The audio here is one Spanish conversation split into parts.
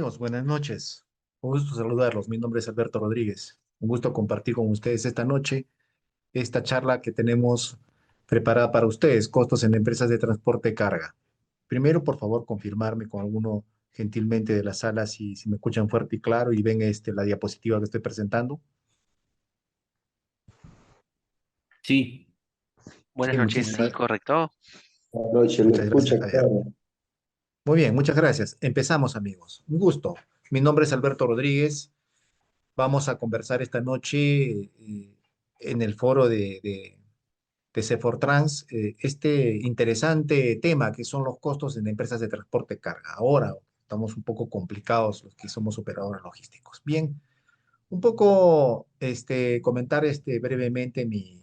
Amigos, buenas noches. Un gusto saludarlos. Mi nombre es Alberto Rodríguez. Un gusto compartir con ustedes esta noche esta charla que tenemos preparada para ustedes, costos en empresas de transporte de carga. Primero, por favor, confirmarme con alguno gentilmente de la sala si me escuchan fuerte y claro y ven la diapositiva que estoy presentando. Sí, buenas Sí, noches, sí, muchísimas, correcto. Buenas noches, lo muchas escucha gracias, Javier. claro. Muy bien, muchas gracias. Empezamos, amigos. Un gusto. Mi nombre es Alberto Rodríguez. Vamos a conversar esta noche en el foro de Cefortrans este interesante tema que son los costos en empresas de transporte de carga. Ahora estamos un poco complicados los que somos operadores logísticos. Bien, un poco comentar brevemente mi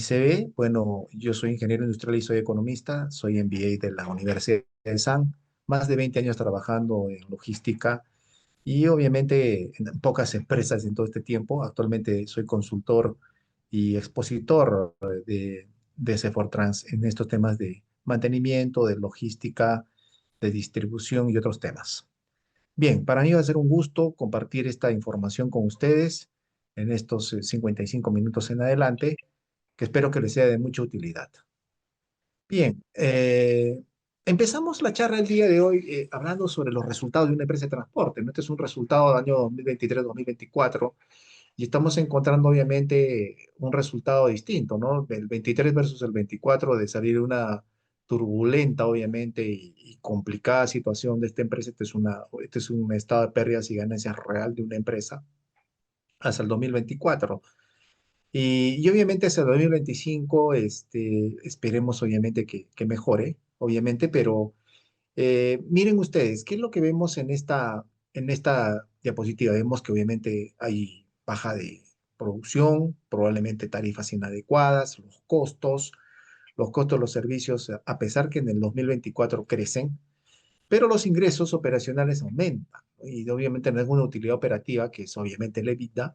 CV. Bueno, yo soy ingeniero industrial y soy economista, soy MBA de la Universidad de San, más de 20 años trabajando en logística y obviamente en pocas empresas en todo este tiempo. Actualmente soy consultor y expositor de Cefortrans en estos temas de mantenimiento, de logística, de distribución y otros temas. Bien, para mí va a ser un gusto compartir esta información con ustedes en estos 55 minutos en adelante, que espero que les sea de mucha utilidad. Bien, empezamos la charla el día de hoy hablando sobre los resultados de una empresa de transporte, ¿no? Este es un resultado del año 2023-2024 y estamos encontrando obviamente un resultado distinto, ¿no? El 23 versus el 24 de salir de una turbulenta, obviamente, y complicada situación de esta empresa. Este es un estado de pérdidas y ganancias real de una empresa hasta el 2024. Y obviamente hacia el 2025, esperemos obviamente que mejore, obviamente, pero miren ustedes, ¿qué es lo que vemos en esta diapositiva? Vemos que obviamente hay baja de producción, probablemente tarifas inadecuadas, los costos de los servicios, a pesar que en el 2024 crecen, pero los ingresos operacionales aumentan, ¿no? Y obviamente no es una utilidad operativa, que es obviamente el EBITDA,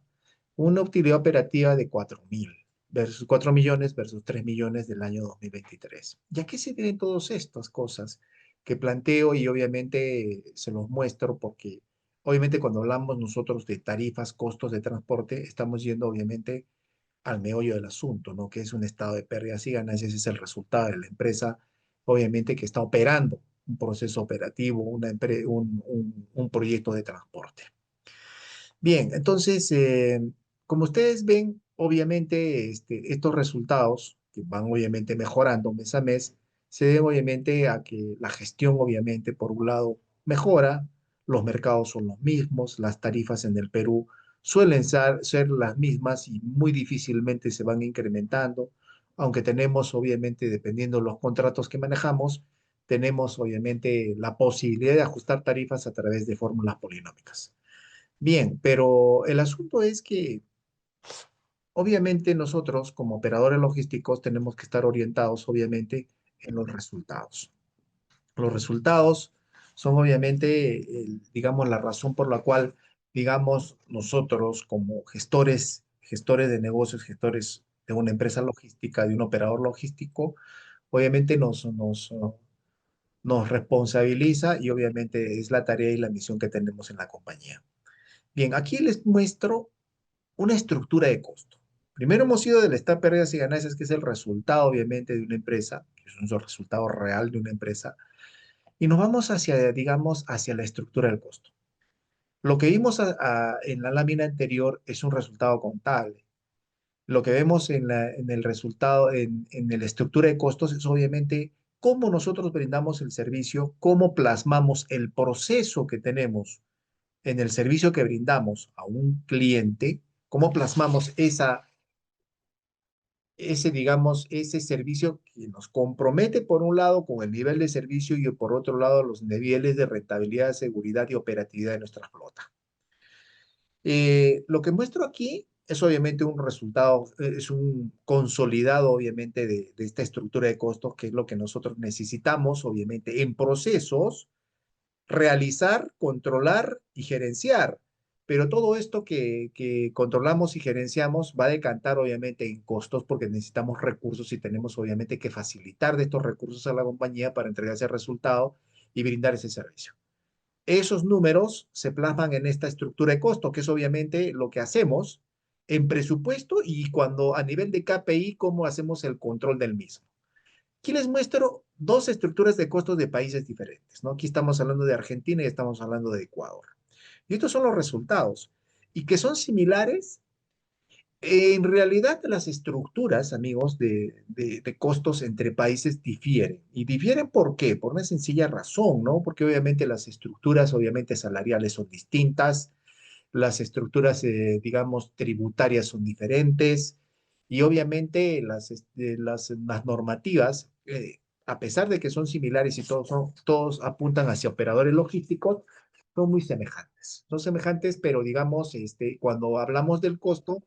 una utilidad operativa de 4.000 versus 4 millones versus 3 millones del año 2023. ¿Y a qué se deben todas estas cosas que planteo y obviamente se los muestro? Porque obviamente cuando hablamos nosotros de tarifas, costos de transporte, estamos yendo obviamente al meollo del asunto, ¿no? Que es un estado de pérdidas y ganancias, es el resultado de la empresa, obviamente, que está operando un proceso operativo, un proyecto de transporte. Bien, entonces, como ustedes ven, obviamente, estos resultados, que van obviamente mejorando mes a mes, se deben obviamente a que la gestión, obviamente, por un lado, mejora, los mercados son los mismos, las tarifas en el Perú suelen ser las mismas y muy difícilmente se van incrementando, aunque tenemos, obviamente, dependiendo de los contratos que manejamos, tenemos, obviamente, la posibilidad de ajustar tarifas a través de fórmulas polinómicas. Bien, pero el asunto es que obviamente nosotros como operadores logísticos tenemos que estar orientados obviamente en los resultados. Los resultados son obviamente, digamos, la razón por la cual, digamos, nosotros como gestores de negocios, gestores de una empresa logística, de un operador logístico, obviamente nos responsabiliza y obviamente es la tarea y la misión que tenemos en la compañía. Bien, aquí les muestro una estructura de costo. Primero hemos ido del estar pérdidas y ganancias, que es el resultado, obviamente, de una empresa, que es un resultado real de una empresa, y nos vamos hacia, digamos, hacia la estructura del costo. Lo que vimos en la lámina anterior es un resultado contable. Lo que vemos en el resultado, en la estructura de costos, es obviamente cómo nosotros brindamos el servicio, cómo plasmamos el proceso que tenemos en el servicio que brindamos a un cliente, cómo plasmamos digamos, ese servicio que nos compromete por un lado con el nivel de servicio y por otro lado los niveles de rentabilidad, seguridad y operatividad de nuestra flota. Lo que muestro aquí es obviamente un resultado, es un consolidado obviamente de esta estructura de costos, que es lo que nosotros necesitamos obviamente en procesos realizar, controlar y gerenciar. Pero todo esto que controlamos y gerenciamos va a decantar obviamente en costos, porque necesitamos recursos y tenemos obviamente que facilitar de estos recursos a la compañía para entregar ese resultado y brindar ese servicio. Esos números se plasman en esta estructura de costo, que es obviamente lo que hacemos en presupuesto y cuando a nivel de KPI, cómo hacemos el control del mismo. Aquí les muestro dos estructuras de costos de países diferentes, ¿no? Aquí estamos hablando de Argentina y estamos hablando de Ecuador. Y estos son los resultados. Y que son similares. En realidad, las estructuras, amigos, de costos entre países difieren. ¿Y difieren por qué? Por una sencilla razón, ¿no? Porque obviamente las estructuras, obviamente salariales son distintas, las estructuras, digamos, tributarias son diferentes y obviamente las normativas, a pesar de que son similares y todos apuntan hacia operadores logísticos, son muy semejantes. Son semejantes, pero digamos, cuando hablamos del costo,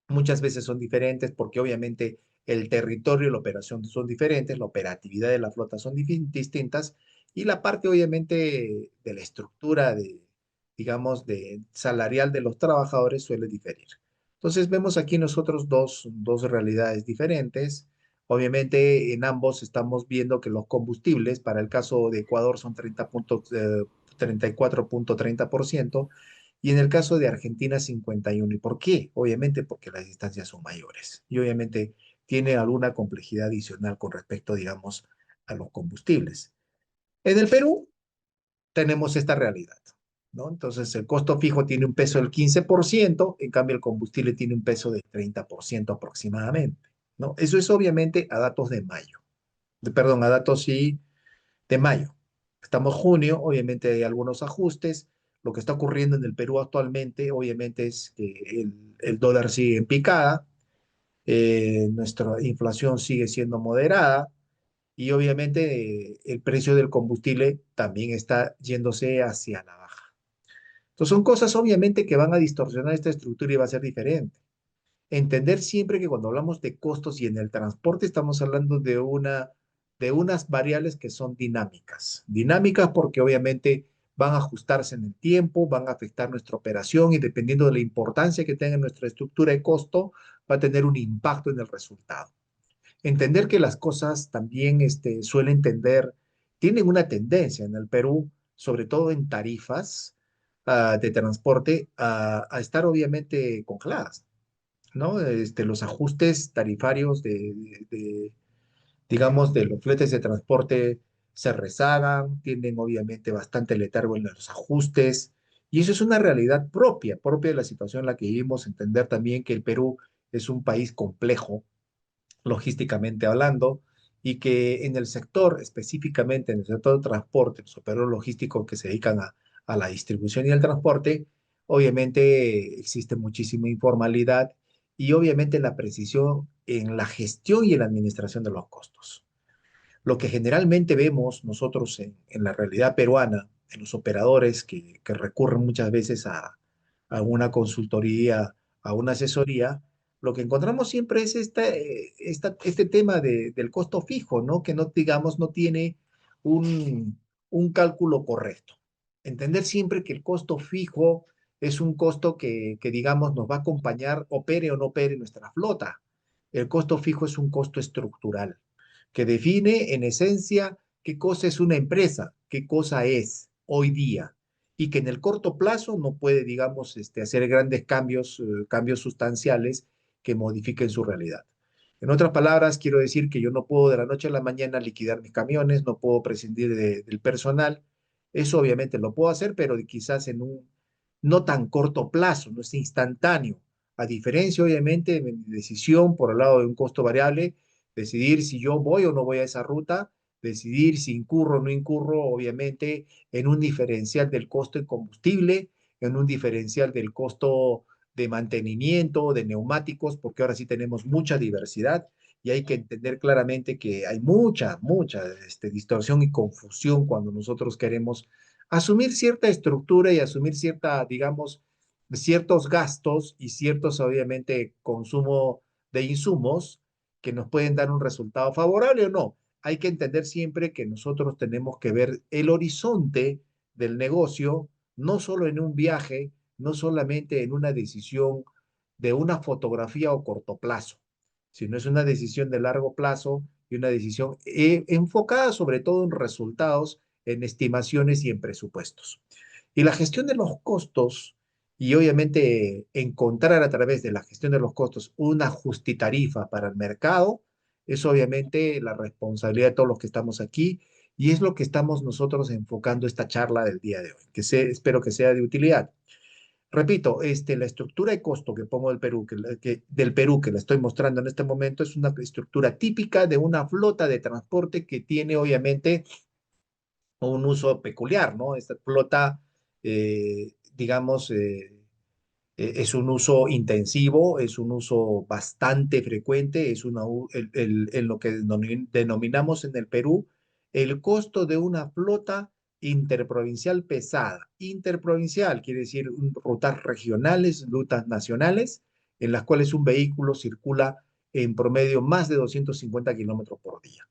muchas veces son diferentes porque obviamente el territorio y la operación son diferentes, la operatividad de la flota son distintas y la parte obviamente de la estructura digamos, de salarial de los trabajadores suele diferir. Entonces vemos aquí nosotros dos realidades diferentes. Obviamente en ambos estamos viendo que los combustibles, para el caso de Ecuador son 34.30% y en el caso de Argentina 51. ¿Y por qué? Obviamente porque las distancias son mayores y obviamente tiene alguna complejidad adicional con respecto, digamos, a los combustibles. En el Perú tenemos esta realidad, ¿no? Entonces el costo fijo tiene un peso del 15%, en cambio el combustible tiene un peso del 30% aproximadamente, ¿no? Eso es obviamente a datos de mayo, perdón, a datos sí de mayo. Estamos junio, obviamente hay algunos ajustes. Lo que está ocurriendo en el Perú actualmente, obviamente, es que el dólar sigue en picada, nuestra inflación sigue siendo moderada y obviamente el precio del combustible también está yéndose hacia la baja. Entonces son cosas obviamente que van a distorsionar esta estructura y va a ser diferente. Entender siempre que cuando hablamos de costos y en el transporte estamos hablando de unas variables que son dinámicas. Dinámicas porque obviamente van a ajustarse en el tiempo, van a afectar nuestra operación y dependiendo de la importancia que tenga nuestra estructura de costo, va a tener un impacto en el resultado. Entender que las cosas también suelen tienen una tendencia en el Perú, sobre todo en tarifas de transporte, a estar obviamente congeladas, ¿no? Los ajustes tarifarios digamos, de los fletes de transporte se rezagan, tienen obviamente bastante letargo en los ajustes, y eso es una realidad propia de la situación en la que vivimos, entender también que el Perú es un país complejo, logísticamente hablando, y que en el sector, específicamente en el sector de transporte, los operadores logísticos que se dedican a la distribución y el transporte, obviamente existe muchísima informalidad y obviamente la precisión en la gestión y en la administración de los costos. Lo que generalmente vemos nosotros en la realidad peruana, en los operadores que recurren muchas veces a una consultoría, a una asesoría, lo que encontramos siempre es este tema del costo fijo, ¿no? Que no, digamos, no tiene un cálculo correcto. Entender siempre que el costo fijo es un costo digamos, nos va a acompañar, opere o no opere nuestra flota. El costo fijo es un costo estructural que define en esencia qué cosa es una empresa, qué cosa es hoy día, y que en el corto plazo no puede, digamos, hacer grandes cambios sustanciales que modifiquen su realidad. En otras palabras, quiero decir que yo no puedo de la noche a la mañana liquidar mis camiones, no puedo prescindir del personal. Eso obviamente lo puedo hacer, pero quizás en un no tan corto plazo, no es instantáneo. A diferencia, obviamente, de mi decisión por el lado de un costo variable, decidir si yo voy o no voy a esa ruta, decidir si incurro o no incurro, obviamente, en un diferencial del costo de combustible, en un diferencial del costo de mantenimiento, de neumáticos, porque ahora sí tenemos mucha diversidad y hay que entender claramente que hay mucha distorsión y confusión cuando nosotros queremos asumir cierta estructura y asumir digamos, ciertos gastos y ciertos, obviamente, consumo de insumos que nos pueden dar un resultado favorable o no. Hay que entender siempre que nosotros tenemos que ver el horizonte del negocio, no solo en un viaje, no solamente en una decisión de una fotografía o corto plazo, sino es una decisión de largo plazo y una decisión enfocada sobre todo en resultados en estimaciones y en presupuestos. Y la gestión de los costos, y obviamente encontrar a través de la gestión de los costos una justitarifa para el mercado, es obviamente la responsabilidad de todos los que estamos aquí y es lo que estamos nosotros enfocando esta charla del día de hoy, espero que sea de utilidad. Repito, la estructura de costo que pongo del Perú, del Perú que la estoy mostrando en este momento, es una estructura típica de una flota de transporte que tiene obviamente un uso peculiar, ¿no? Esta flota, digamos, es un uso intensivo, es un uso bastante frecuente, es en lo que denominamos en el Perú el costo de una flota interprovincial pesada. Interprovincial quiere decir rutas regionales, rutas nacionales, en las cuales un vehículo circula en promedio más de 250 kilómetros por día.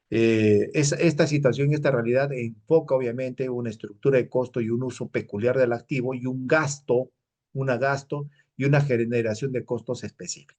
Esta situación y esta realidad enfoca obviamente una estructura de costo y un uso peculiar del activo y gasto y una generación de costos específicos.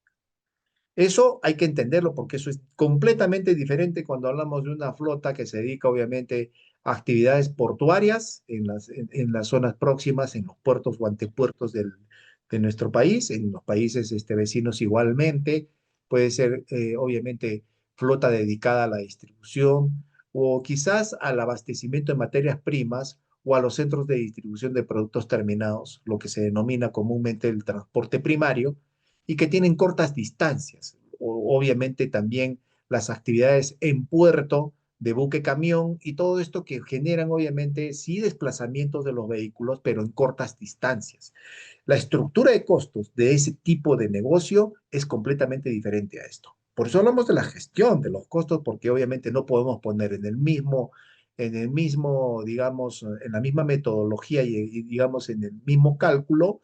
Eso hay que entenderlo porque eso es completamente diferente cuando hablamos de una flota que se dedica obviamente a actividades portuarias en las zonas próximas, en los puertos o antepuertos de nuestro país, en los países vecinos igualmente. Puede ser obviamente flota dedicada a la distribución o quizás al abastecimiento de materias primas o a los centros de distribución de productos terminados, lo que se denomina comúnmente el transporte primario y que tienen cortas distancias. Obviamente también las actividades en puerto de buque camión y todo esto que generan obviamente sí desplazamientos de los vehículos, pero en cortas distancias. La estructura de costos de ese tipo de negocio es completamente diferente a esto. Por eso hablamos de la gestión de los costos, porque obviamente no podemos poner digamos, en la misma metodología y digamos, en el mismo cálculo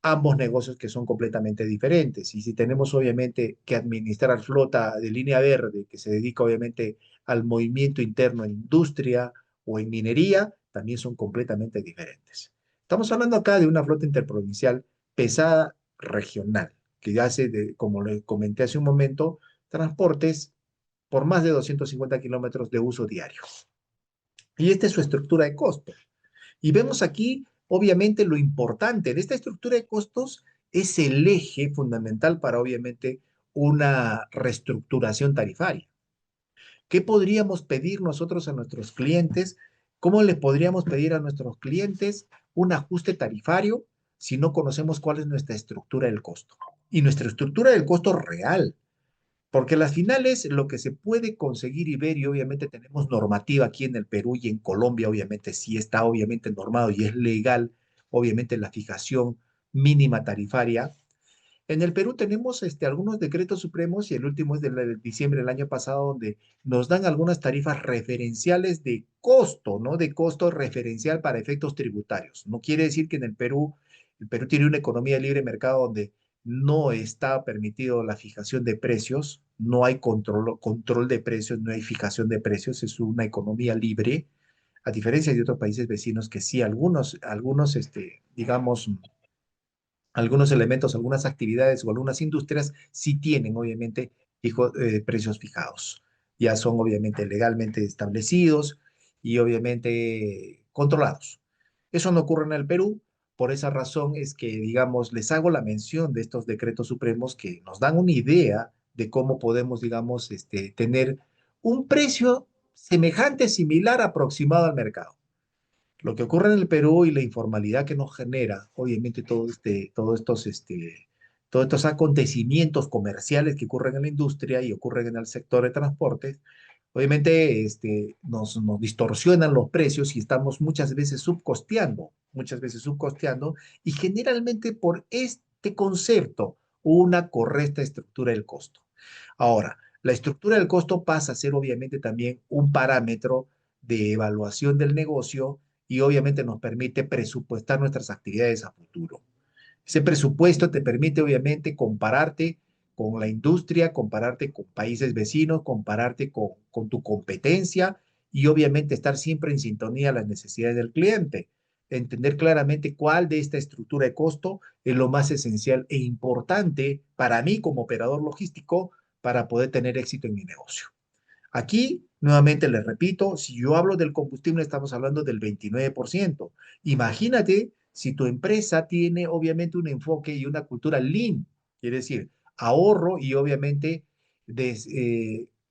ambos negocios que son completamente diferentes. Y si tenemos obviamente que administrar flota de línea verde, que se dedica obviamente al movimiento interno en industria o en minería, también son completamente diferentes. Estamos hablando acá de una flota interprovincial pesada regional, que hace, como le comenté hace un momento, transportes por más de 250 kilómetros de uso diario. Y esta es su estructura de costos. Y vemos aquí, obviamente, lo importante de esta estructura de costos es el eje fundamental para, obviamente, una reestructuración tarifaria. ¿Qué podríamos pedir nosotros a nuestros clientes? ¿Cómo le podríamos pedir a nuestros clientes un ajuste tarifario si no conocemos cuál es nuestra estructura del costo? Y nuestra estructura del costo real, porque las finales, lo que se puede conseguir y ver, y obviamente tenemos normativa aquí en el Perú y en Colombia, obviamente sí está obviamente normado y es legal, obviamente la fijación mínima tarifaria. En el Perú tenemos algunos decretos supremos y el último es de diciembre del año pasado, donde nos dan algunas tarifas referenciales de costo, ¿no? De costo referencial para efectos tributarios. No quiere decir que en el Perú tiene una economía de libre mercado donde no está permitido la fijación de precios, no hay control de precios, no hay fijación de precios, es una economía libre, a diferencia de otros países vecinos que sí, digamos, algunos elementos, algunas actividades o algunas industrias sí tienen, obviamente, precios fijados. Ya son, obviamente, legalmente establecidos y, obviamente, controlados. Eso no ocurre en el Perú. Por esa razón es que, digamos, les hago la mención de estos decretos supremos que nos dan una idea de cómo podemos, digamos, tener un precio semejante, similar, aproximado al mercado. Lo que ocurre en el Perú y la informalidad que nos genera, obviamente, todos estos acontecimientos comerciales que ocurren en la industria y ocurren en el sector de transportes, obviamente nos distorsionan los precios y estamos muchas veces subcosteando, y generalmente por este concepto, una correcta estructura del costo. Ahora, la estructura del costo pasa a ser obviamente también un parámetro de evaluación del negocio y obviamente nos permite presupuestar nuestras actividades a futuro. Ese presupuesto te permite obviamente compararte con la industria, compararte con países vecinos, compararte con tu competencia y obviamente estar siempre en sintonía a las necesidades del cliente. Entender claramente cuál de esta estructura de costo es lo más esencial e importante para mí como operador logístico para poder tener éxito en mi negocio. Aquí Nuevamente les repito, si yo hablo del combustible, estamos hablando del 29%. Imagínate si tu empresa tiene obviamente un enfoque y una cultura lean, quiere decir, ahorro y obviamente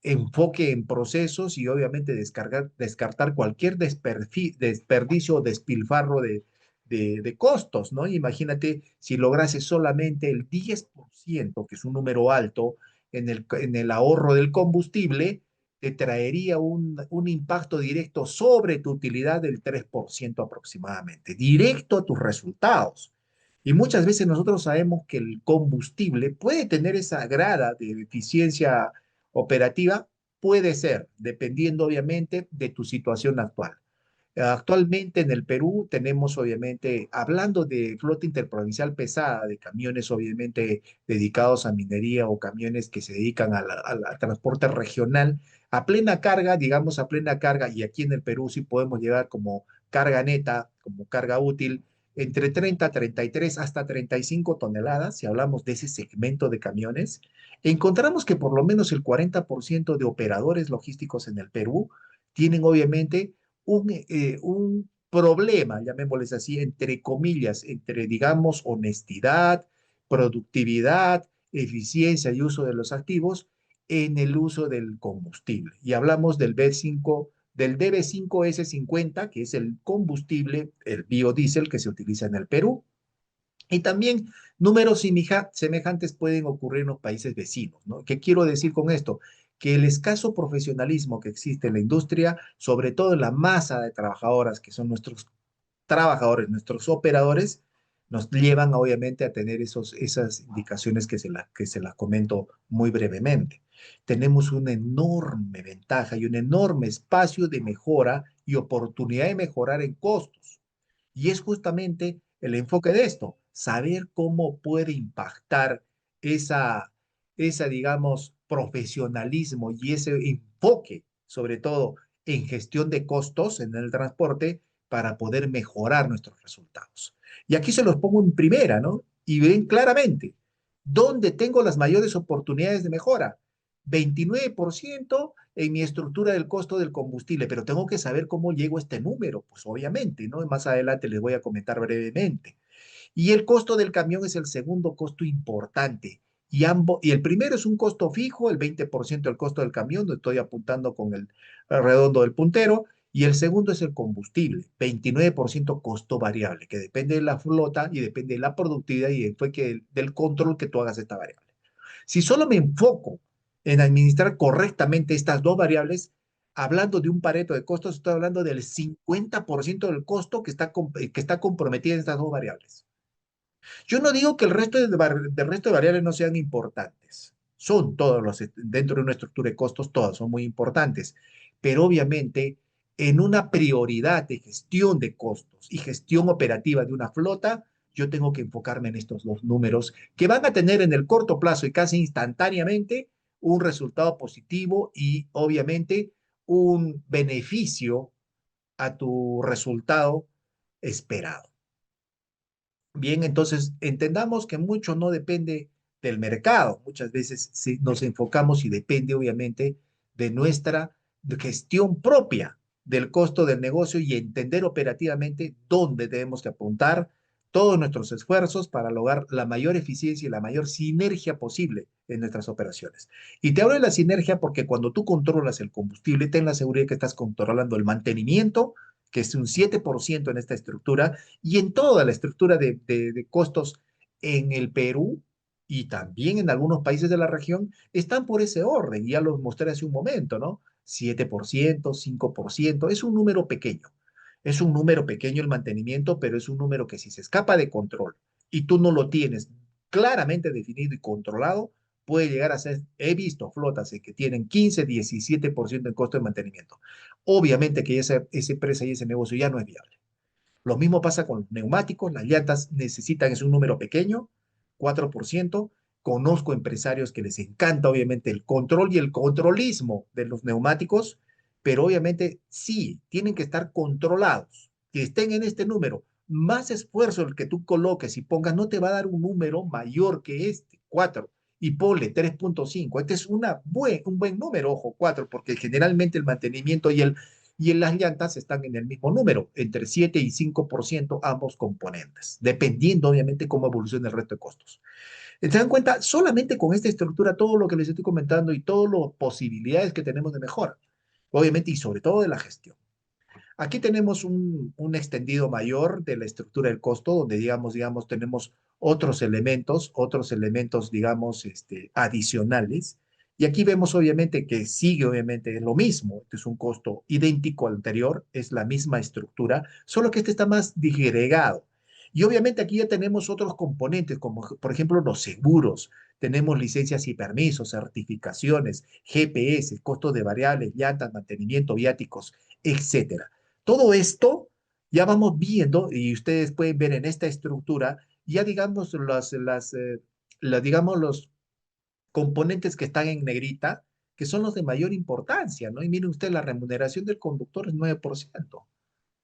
enfoque en procesos y obviamente descartar cualquier desperdicio o despilfarro de costos, ¿no? Imagínate si lograse solamente el 10%, que es un número alto, en el ahorro del combustible, te traería un impacto directo sobre tu utilidad del 3% aproximadamente, directo a tus resultados. Y muchas veces nosotros sabemos que el combustible puede tener esa grada de eficiencia operativa, puede ser, dependiendo obviamente de tu situación actual. Actualmente en el Perú tenemos obviamente, hablando de flota interprovincial pesada, de camiones obviamente dedicados a minería o camiones que se dedican al transporte regional, a plena carga, digamos a plena carga, y aquí en el Perú sí podemos llegar como carga neta, como carga útil, entre 30, 33 hasta 35 toneladas, si hablamos de ese segmento de camiones, encontramos que por lo menos el 40% de operadores logísticos en el Perú tienen obviamente un problema, llamémosles así, entre comillas, entre, digamos, honestidad, productividad, eficiencia y uso de los activos en el uso del combustible. Y hablamos del DB5S50, que es el combustible, el biodiesel que se utiliza en el Perú. Y también números semejantes pueden ocurrir en los países vecinos, ¿no? ¿Qué quiero decir con esto? Que el escaso profesionalismo que existe en la industria, sobre todo en la masa de trabajadoras que son nuestros trabajadores, nuestros operadores, nos llevan obviamente a tener esas indicaciones que se las comento muy brevemente. Tenemos una enorme ventaja y un enorme espacio de mejora y oportunidad de mejorar en costos. Y es justamente el enfoque de esto, saber cómo puede impactar digamos, profesionalismo y ese enfoque, sobre todo en gestión de costos en el transporte, para poder mejorar nuestros resultados. Y aquí se los pongo en primera, ¿no? Y ven claramente, ¿dónde tengo las mayores oportunidades de mejora? 29% en mi estructura del costo del combustible, pero tengo que saber cómo llego a este número, pues obviamente, ¿no? Más adelante les voy a comentar brevemente. Y el costo del camión es el segundo costo importante. Y el primero es un costo fijo, el 20% del costo del camión, lo estoy apuntando con el redondo del puntero, y el segundo es el combustible, 29% costo variable, que depende de la flota y depende de la productividad y del control que tú hagas de esta variable. Si solo me enfoco en administrar correctamente estas dos variables, hablando de un Pareto de costos, estoy hablando del 50% del costo que está comprometido en estas dos variables. Yo no digo que del resto de variables no sean importantes. Son todos dentro de una estructura de costos, todas son muy importantes. Pero obviamente, en una prioridad de gestión de costos y gestión operativa de una flota, yo tengo que enfocarme en estos dos números que van a tener en el corto plazo y casi instantáneamente un resultado positivo y obviamente un beneficio a tu resultado esperado. Bien, entonces entendamos que mucho no depende del mercado. Muchas veces sí nos enfocamos y depende obviamente de nuestra gestión propia del costo del negocio y entender operativamente dónde debemos que apuntar todos nuestros esfuerzos para lograr la mayor eficiencia y la mayor sinergia posible en nuestras operaciones. Y te hablo de la sinergia porque cuando tú controlas el combustible, ten la seguridad que estás controlando el mantenimiento, que es un 7% en esta estructura, y en toda la estructura de costos en el Perú y también en algunos países de la región están por ese orden. Ya los mostré hace un momento, ¿no? 7%, 5%, es un número pequeño. Es un número pequeño el mantenimiento, pero es un número que si se escapa de control y tú no lo tienes claramente definido y controlado, puede llegar a ser, he visto flotas que tienen 15, 17% en costo de mantenimiento. Obviamente que esa empresa y ese negocio ya no es viable. Lo mismo pasa con los neumáticos, las llantas necesitan, es un número pequeño, 4%. Conozco empresarios que les encanta obviamente el control y el controlismo de los neumáticos, pero obviamente sí, tienen que estar controlados, que estén en este número. Más esfuerzo el que tú coloques y pongas no te va a dar un número mayor que este, 4. y ponle 3,5. Este es un buen número, ojo, 4, porque generalmente el mantenimiento y las llantas están en el mismo número, entre 7 y 5% ambos componentes, dependiendo obviamente cómo evolucione el resto de costos. ¿Se dan cuenta? Solamente con esta estructura, todo lo que les estoy comentando y todas las posibilidades que tenemos de mejora, obviamente, y sobre todo de la gestión. Aquí tenemos un extendido mayor de la estructura del costo, donde tenemos otros elementos, digamos, adicionales. Y aquí vemos obviamente que sigue obviamente lo mismo, este es un costo idéntico al anterior, es la misma estructura, solo que este está más disgregado. Y obviamente aquí ya tenemos otros componentes, como por ejemplo los seguros, tenemos licencias y permisos, certificaciones, GPS, costos de variables, llantas, mantenimiento, viáticos, etcétera. Todo esto ya vamos viendo y ustedes pueden ver en esta estructura ya digamos digamos los componentes que están en negrita, que son los de mayor importancia, ¿no? Y miren usted, la remuneración del conductor es 9%,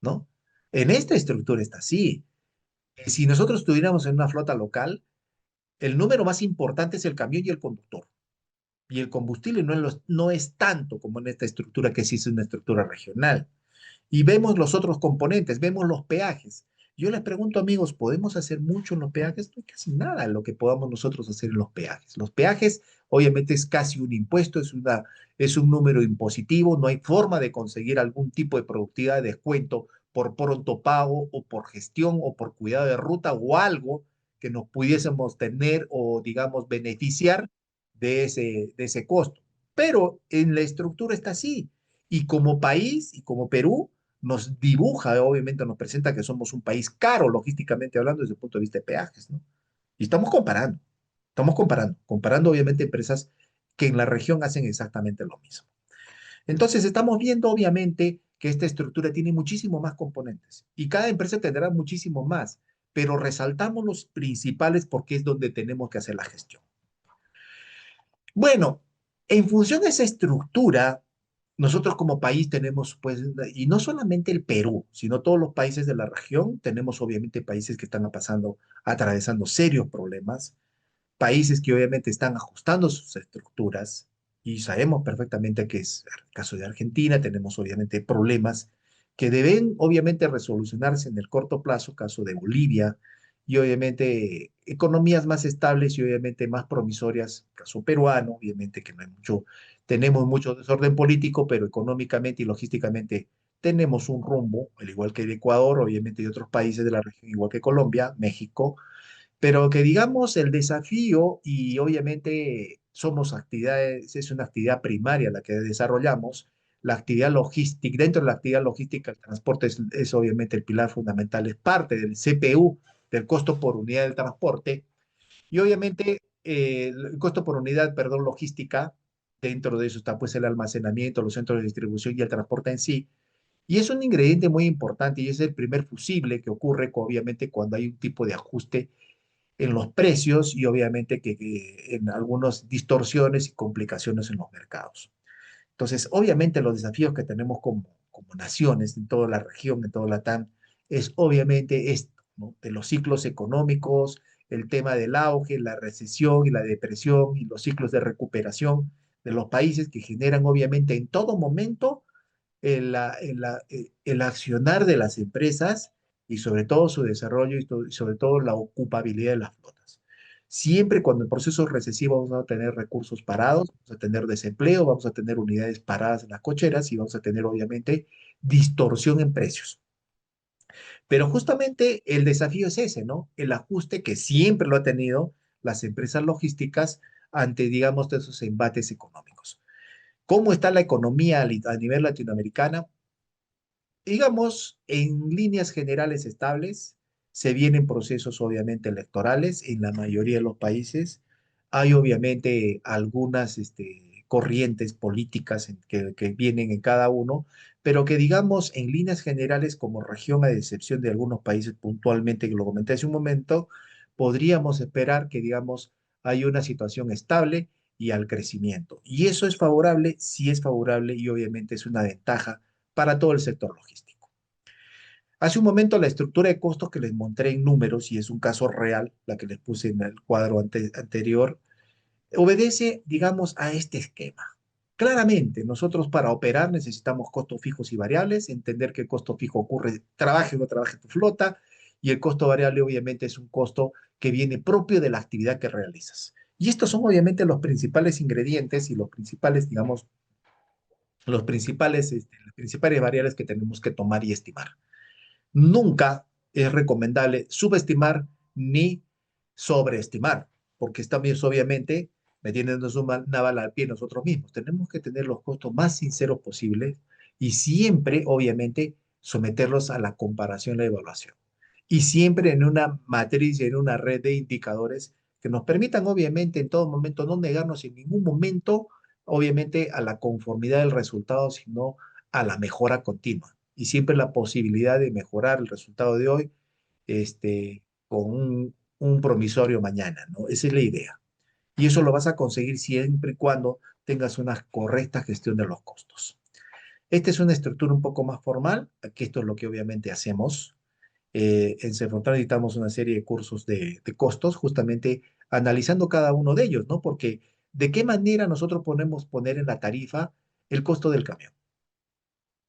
¿no? En esta estructura está así. Si nosotros estuviéramos en una flota local, el número más importante es el camión y el conductor. Y el combustible no es tanto como en esta estructura que sí es una estructura regional. Y vemos los otros componentes, vemos los peajes. Yo les pregunto, amigos, ¿podemos hacer mucho en los peajes? No hay casi nada en lo que podamos nosotros hacer en los peajes. Los peajes, obviamente, es casi un impuesto, es un número impositivo, no hay forma de conseguir algún tipo de productividad de descuento por pronto pago o por gestión o por cuidado de ruta o algo que nos pudiésemos tener o, digamos, beneficiar de ese costo. Pero en la estructura está así. Y como país y como Perú, nos dibuja, obviamente nos presenta que somos un país caro logísticamente hablando desde el punto de vista de peajes, ¿no? Y comparando obviamente empresas que en la región hacen exactamente lo mismo. Entonces estamos viendo obviamente que esta estructura tiene muchísimo más componentes y cada empresa tendrá muchísimo más, pero resaltamos los principales porque es donde tenemos que hacer la gestión. Bueno, en función de esa estructura, nosotros como país tenemos, pues, y no solamente el Perú, sino todos los países de la región, tenemos obviamente países que están atravesando serios problemas, países que obviamente están ajustando sus estructuras, y sabemos perfectamente que es el caso de Argentina, tenemos obviamente problemas que deben obviamente resolucionarse en el corto plazo, caso de Bolivia, y obviamente economías más estables y obviamente más promisorias, caso peruano, obviamente que no hay mucho, tenemos mucho desorden político, pero económicamente y logísticamente tenemos un rumbo, al igual que el Ecuador, obviamente y otros países de la región, igual que Colombia, México, pero que digamos el desafío y obviamente somos actividades, es una actividad primaria la que desarrollamos, la actividad logística, dentro de la actividad logística el transporte es obviamente el pilar fundamental, es parte del CPU, del costo por unidad del transporte, y obviamente el costo por unidad, perdón, logística, dentro de eso está pues el almacenamiento, los centros de distribución y el transporte en sí, y es un ingrediente muy importante y es el primer fusible que ocurre obviamente cuando hay un tipo de ajuste en los precios y obviamente que en algunas distorsiones y complicaciones en los mercados. Entonces, obviamente los desafíos que tenemos como naciones en toda la región, en toda la TAM, es obviamente esto, ¿no? De los ciclos económicos, el tema del auge, la recesión y la depresión y los ciclos de recuperación de los países que generan obviamente en todo momento el accionar de las empresas y sobre todo su desarrollo y sobre todo la ocupabilidad de las flotas. Siempre cuando en procesos recesivos vamos a tener recursos parados, vamos a tener desempleo, vamos a tener unidades paradas en las cocheras y vamos a tener obviamente distorsión en precios. Pero justamente el desafío es ese, ¿no? El ajuste que siempre lo ha tenido las empresas logísticas ante, digamos, de esos embates económicos. ¿Cómo está la economía a nivel latinoamericana? Digamos, en líneas generales estables, se vienen procesos obviamente electorales en la mayoría de los países. Hay obviamente algunas corrientes políticas que vienen en cada uno, pero que digamos en líneas generales como región, a excepción de algunos países puntualmente que lo comenté hace un momento, podríamos esperar que digamos hay una situación estable y al crecimiento. Y eso es favorable, sí es favorable y obviamente es una ventaja para todo el sector logístico. Hace un momento la estructura de costos que les mostré en números, y es un caso real, la que les puse en el cuadro anterior, obedece, digamos, a este esquema. Claramente, nosotros para operar necesitamos costos fijos y variables, entender que el costo fijo ocurre, trabaje o no trabaje tu flota, y el costo variable obviamente es un costo que viene propio de la actividad que realizas. Y estos son obviamente los principales ingredientes y los principales, digamos, las principales variables que tenemos que tomar y estimar. Nunca es recomendable subestimar ni sobreestimar, porque estamos obviamente metiéndonos una bala al pie nosotros mismos. Tenemos que tener los costos más sinceros posibles y siempre, obviamente, someterlos a la comparación y la evaluación. Y siempre en una matriz y en una red de indicadores que nos permitan, obviamente, en todo momento no negarnos en ningún momento, obviamente, a la conformidad del resultado, sino a la mejora continua y siempre la posibilidad de mejorar el resultado de hoy con un promisorio mañana, ¿no? Esa es la idea. Y eso lo vas a conseguir siempre y cuando tengas una correcta gestión de los costos. Esta es una estructura un poco más formal, aquí esto es lo que obviamente hacemos. En Cefrontal necesitamos una serie de cursos de costos, justamente analizando cada uno de ellos, ¿no? Porque de qué manera nosotros podemos poner en la tarifa el costo del camión.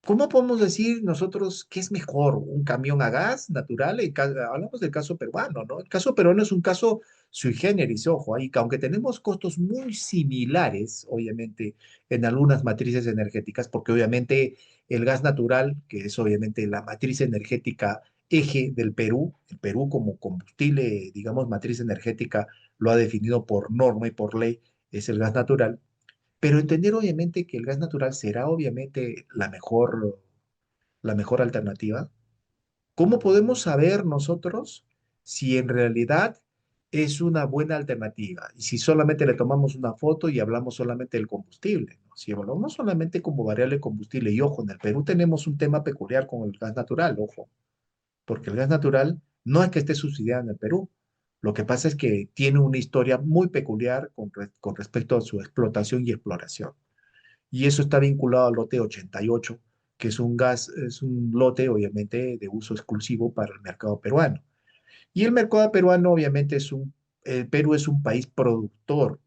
¿Cómo podemos decir nosotros qué es mejor, un camión a gas natural? Hablamos del caso peruano, ¿no? El caso peruano es un caso sui generis, ojo, ahí, que aunque tenemos costos muy similares, obviamente, en algunas matrices energéticas, porque obviamente el gas natural, que es obviamente la matriz energética eje del Perú, el Perú como combustible, digamos, matriz energética, lo ha definido por norma y por ley, es el gas natural, pero entender obviamente que el gas natural será obviamente la mejor alternativa. ¿Cómo podemos saber nosotros si en realidad es una buena alternativa? Y si solamente le tomamos una foto y hablamos solamente del combustible, ¿no? Si hablamos solamente como variable combustible, y ojo, en el Perú tenemos un tema peculiar con el gas natural, ojo, porque el gas natural no es que esté subsidiado en el Perú. Lo que pasa es que tiene una historia muy peculiar con respecto a su explotación y exploración, y eso está vinculado al lote 88, que es un gas, es un lote obviamente de uso exclusivo para el mercado peruano. Y el mercado peruano obviamente el Perú es un país productor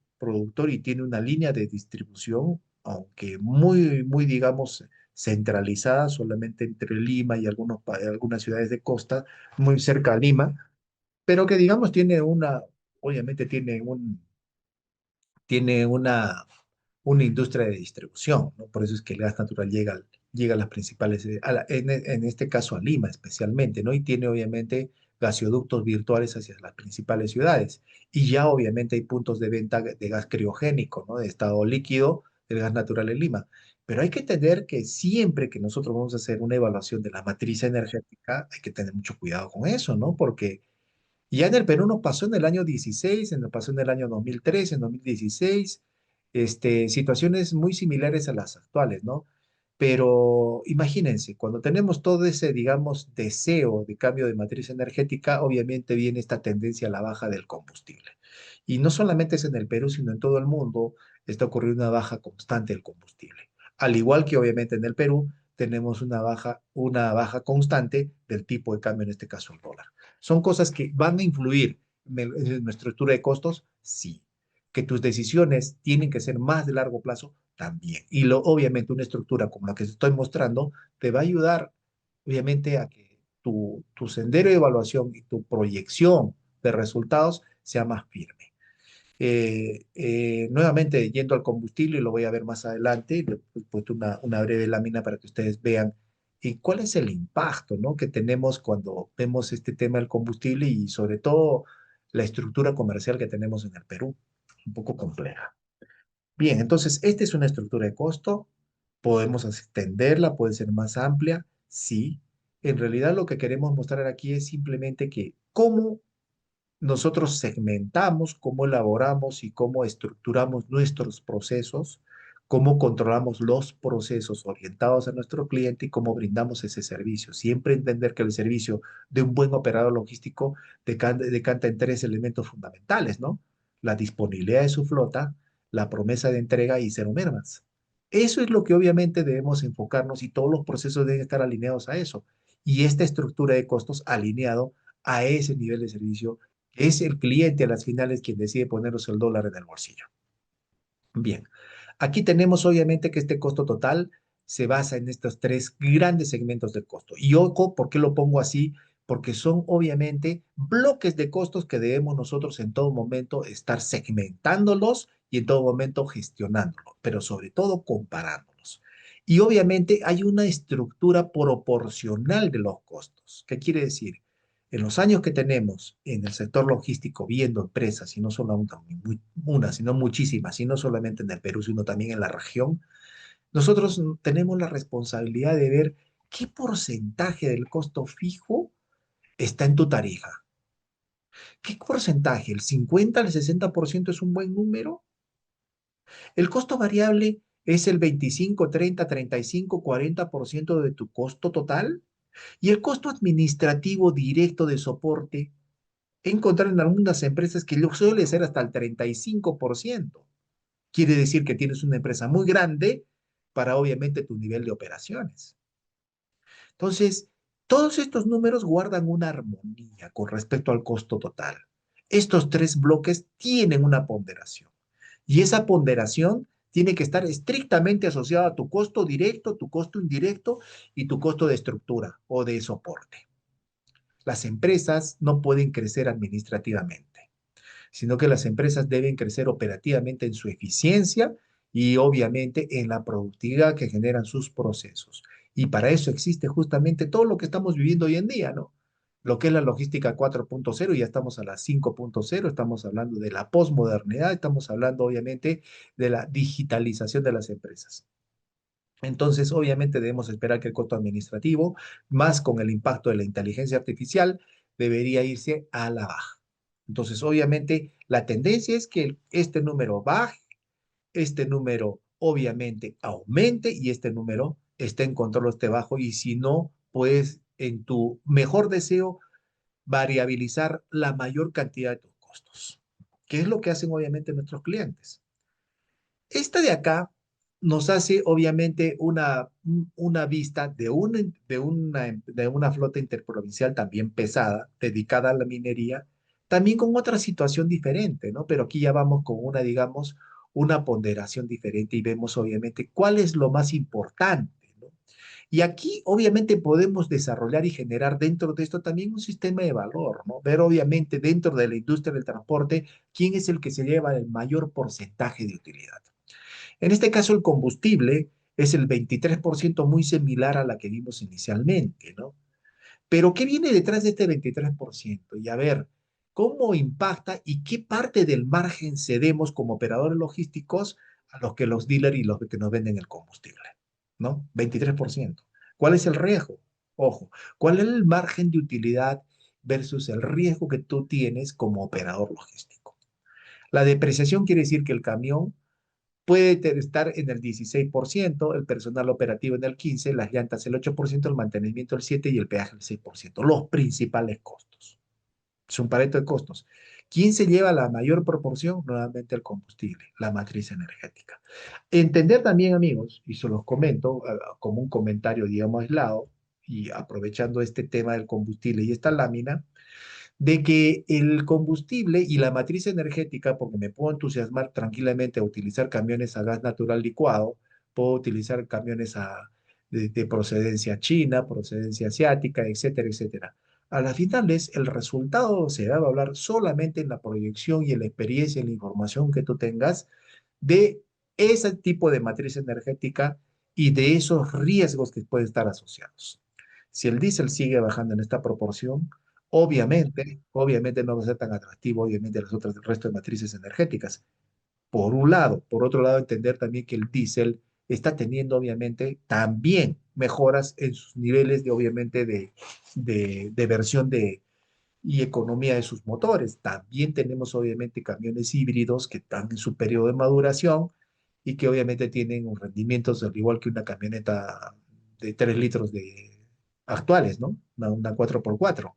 y tiene una línea de distribución, aunque muy, digamos, centralizada solamente entre Lima y algunas ciudades de costa, muy cerca a Lima, pero que digamos obviamente tiene una industria de distribución, ¿no? Por eso es que el gas natural llega a las principales, en este caso a Lima especialmente, ¿no? Y tiene obviamente gasoductos virtuales hacia las principales ciudades. Y ya obviamente hay puntos de venta de gas criogénico, ¿no? De estado líquido del gas natural en Lima. Pero hay que entender que siempre que nosotros vamos a hacer una evaluación de la matriz energética, hay que tener mucho cuidado con eso, ¿no? Porque y ya en el Perú nos pasó en el año 16, nos pasó en el año 2013, en 2016, situaciones muy similares a las actuales, ¿no? Pero imagínense, cuando tenemos todo ese, digamos, deseo de cambio de matriz energética, obviamente viene esta tendencia a la baja del combustible. Y no solamente es en el Perú, sino en todo el mundo está ocurriendo una baja constante del combustible. Al igual que obviamente en el Perú tenemos una baja constante del tipo de cambio, en este caso el dólar. ¿Son cosas que van a influir en nuestra estructura de costos? Sí. ¿Que tus decisiones tienen que ser más de largo plazo? También. Y obviamente una estructura como la que te estoy mostrando te va a ayudar, obviamente, a que tu sendero de evaluación y tu proyección de resultados sea más firme. Nuevamente, yendo al combustible, y lo voy a ver más adelante, le he puesto una breve lámina para que ustedes vean cuál es el impacto, ¿no? Que tenemos cuando vemos este tema del combustible y sobre todo la estructura comercial que tenemos en el Perú, un poco compleja. Bien, entonces, esta es una estructura de costo, podemos extenderla, puede ser más amplia, sí. En realidad lo que queremos mostrar aquí es simplemente que cómo nosotros segmentamos, cómo elaboramos y cómo estructuramos nuestros procesos, cómo controlamos los procesos orientados a nuestro cliente y cómo brindamos ese servicio. Siempre entender que el servicio de un buen operador logístico decanta en tres elementos fundamentales, ¿no? La disponibilidad de su flota, la promesa de entrega y cero mermas. Eso es lo que obviamente debemos enfocarnos y todos los procesos deben estar alineados a eso. Y esta estructura de costos alineado a ese nivel de servicio es el cliente a las finales quien decide ponernos el dólar en el bolsillo. Bien, aquí tenemos obviamente que este costo total se basa en estos tres grandes segmentos de costo. Y ojo, ¿por qué lo pongo así? Porque son obviamente bloques de costos que debemos nosotros en todo momento estar segmentándolos y en todo momento gestionándolos, pero sobre todo comparándolos. Y obviamente hay una estructura proporcional de los costos. ¿Qué quiere decir? En los años que tenemos en el sector logístico viendo empresas, y no solo una, sino muchísimas, y no solamente en el Perú, sino también en la región, nosotros tenemos la responsabilidad de ver qué porcentaje del costo fijo está en tu tarifa. ¿Qué porcentaje? ¿El 50, el 60% es un buen número? ¿El costo variable es el 25, 30, 35, 40% de tu costo total? ¿Y el costo administrativo directo de soporte? He encontrado en algunas empresas que lo suele ser hasta el 35%. Quiere decir que tienes una empresa muy grande para obviamente tu nivel de operaciones. Entonces, todos estos números guardan una armonía con respecto al costo total. Estos tres bloques tienen una ponderación y esa ponderación tiene que estar estrictamente asociada a tu costo directo, tu costo indirecto y tu costo de estructura o de soporte. Las empresas no pueden crecer administrativamente, sino que las empresas deben crecer operativamente en su eficiencia y obviamente en la productividad que generan sus procesos. Y para eso existe justamente todo lo que estamos viviendo hoy en día, ¿no? Lo que es la logística 4.0, ya estamos a la 5.0, estamos hablando de la posmodernidad, estamos hablando obviamente de la digitalización de las empresas. Entonces, obviamente debemos esperar que el costo administrativo, más con el impacto de la inteligencia artificial, debería irse a la baja. Entonces, obviamente, la tendencia es que este número baje, este número obviamente aumente y este número esté en control, esté bajo y si no, pues en tu mejor deseo, variabilizar la mayor cantidad de tus costos, que es lo que hacen obviamente nuestros clientes. Esta de acá nos hace obviamente una vista de una flota interprovincial también pesada, dedicada a la minería, también con otra situación diferente, ¿no? Pero aquí ya vamos con una, digamos, una ponderación diferente y vemos obviamente cuál es lo más importante, ¿no? Y aquí obviamente podemos desarrollar y generar dentro de esto también un sistema de valor, ¿no? Ver obviamente dentro de la industria del transporte quién es el que se lleva el mayor porcentaje de utilidad. En este caso, el combustible es el 23%, muy similar a la que vimos inicialmente, ¿no? Pero ¿qué viene detrás de este 23%? Y a ver, ¿cómo impacta y qué parte del margen cedemos como operadores logísticos a los que los dealers y los que nos venden el combustible? ¿No? 23%. ¿Cuál es el riesgo? Ojo, ¿cuál es el margen de utilidad versus el riesgo que tú tienes como operador logístico? La depreciación quiere decir que el camión puede estar en el 16%, el personal operativo en el 15%, las llantas el 8%, el mantenimiento el 7% y el peaje el 6%, los principales costos. Es un pareto de costos. ¿Quién se lleva la mayor proporción? Nuevamente el combustible, la matriz energética. Entender también, amigos, y se los comento como un comentario, digamos, aislado, y aprovechando este tema del combustible y esta lámina, de que el combustible y la matriz energética, porque me puedo entusiasmar tranquilamente a utilizar camiones a gas natural licuado, puedo utilizar camiones de procedencia china, procedencia asiática, etcétera, etcétera. A las finales, el resultado se va a hablar solamente en la proyección y en la experiencia y la información que tú tengas de ese tipo de matriz energética y de esos riesgos que pueden estar asociados. Si el diésel sigue bajando en esta proporción, obviamente no va a ser tan atractivo, obviamente, el resto de matrices energéticas. Por un lado, por otro lado, entender también que el diésel está teniendo, obviamente, también mejoras en sus niveles de, obviamente, de versión y economía de sus motores. También tenemos obviamente camiones híbridos que están en su periodo de maduración y que obviamente tienen rendimientos al igual que una camioneta de 3 litros actuales, ¿no? Una 4x4,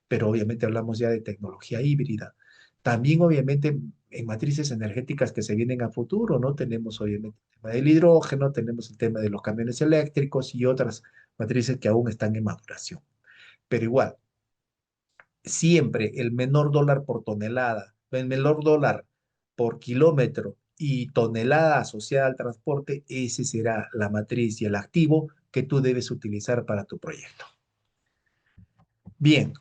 pero obviamente hablamos ya de tecnología híbrida. También obviamente en matrices energéticas que se vienen a futuro, ¿no? Tenemos obviamente el tema del hidrógeno, tenemos el tema de los camiones eléctricos y otras matrices que aún están en maduración. Pero igual, siempre el menor dólar por tonelada, el menor dólar por kilómetro y tonelada asociada al transporte, ese será la matriz y el activo que tú debes utilizar para tu proyecto. Bien,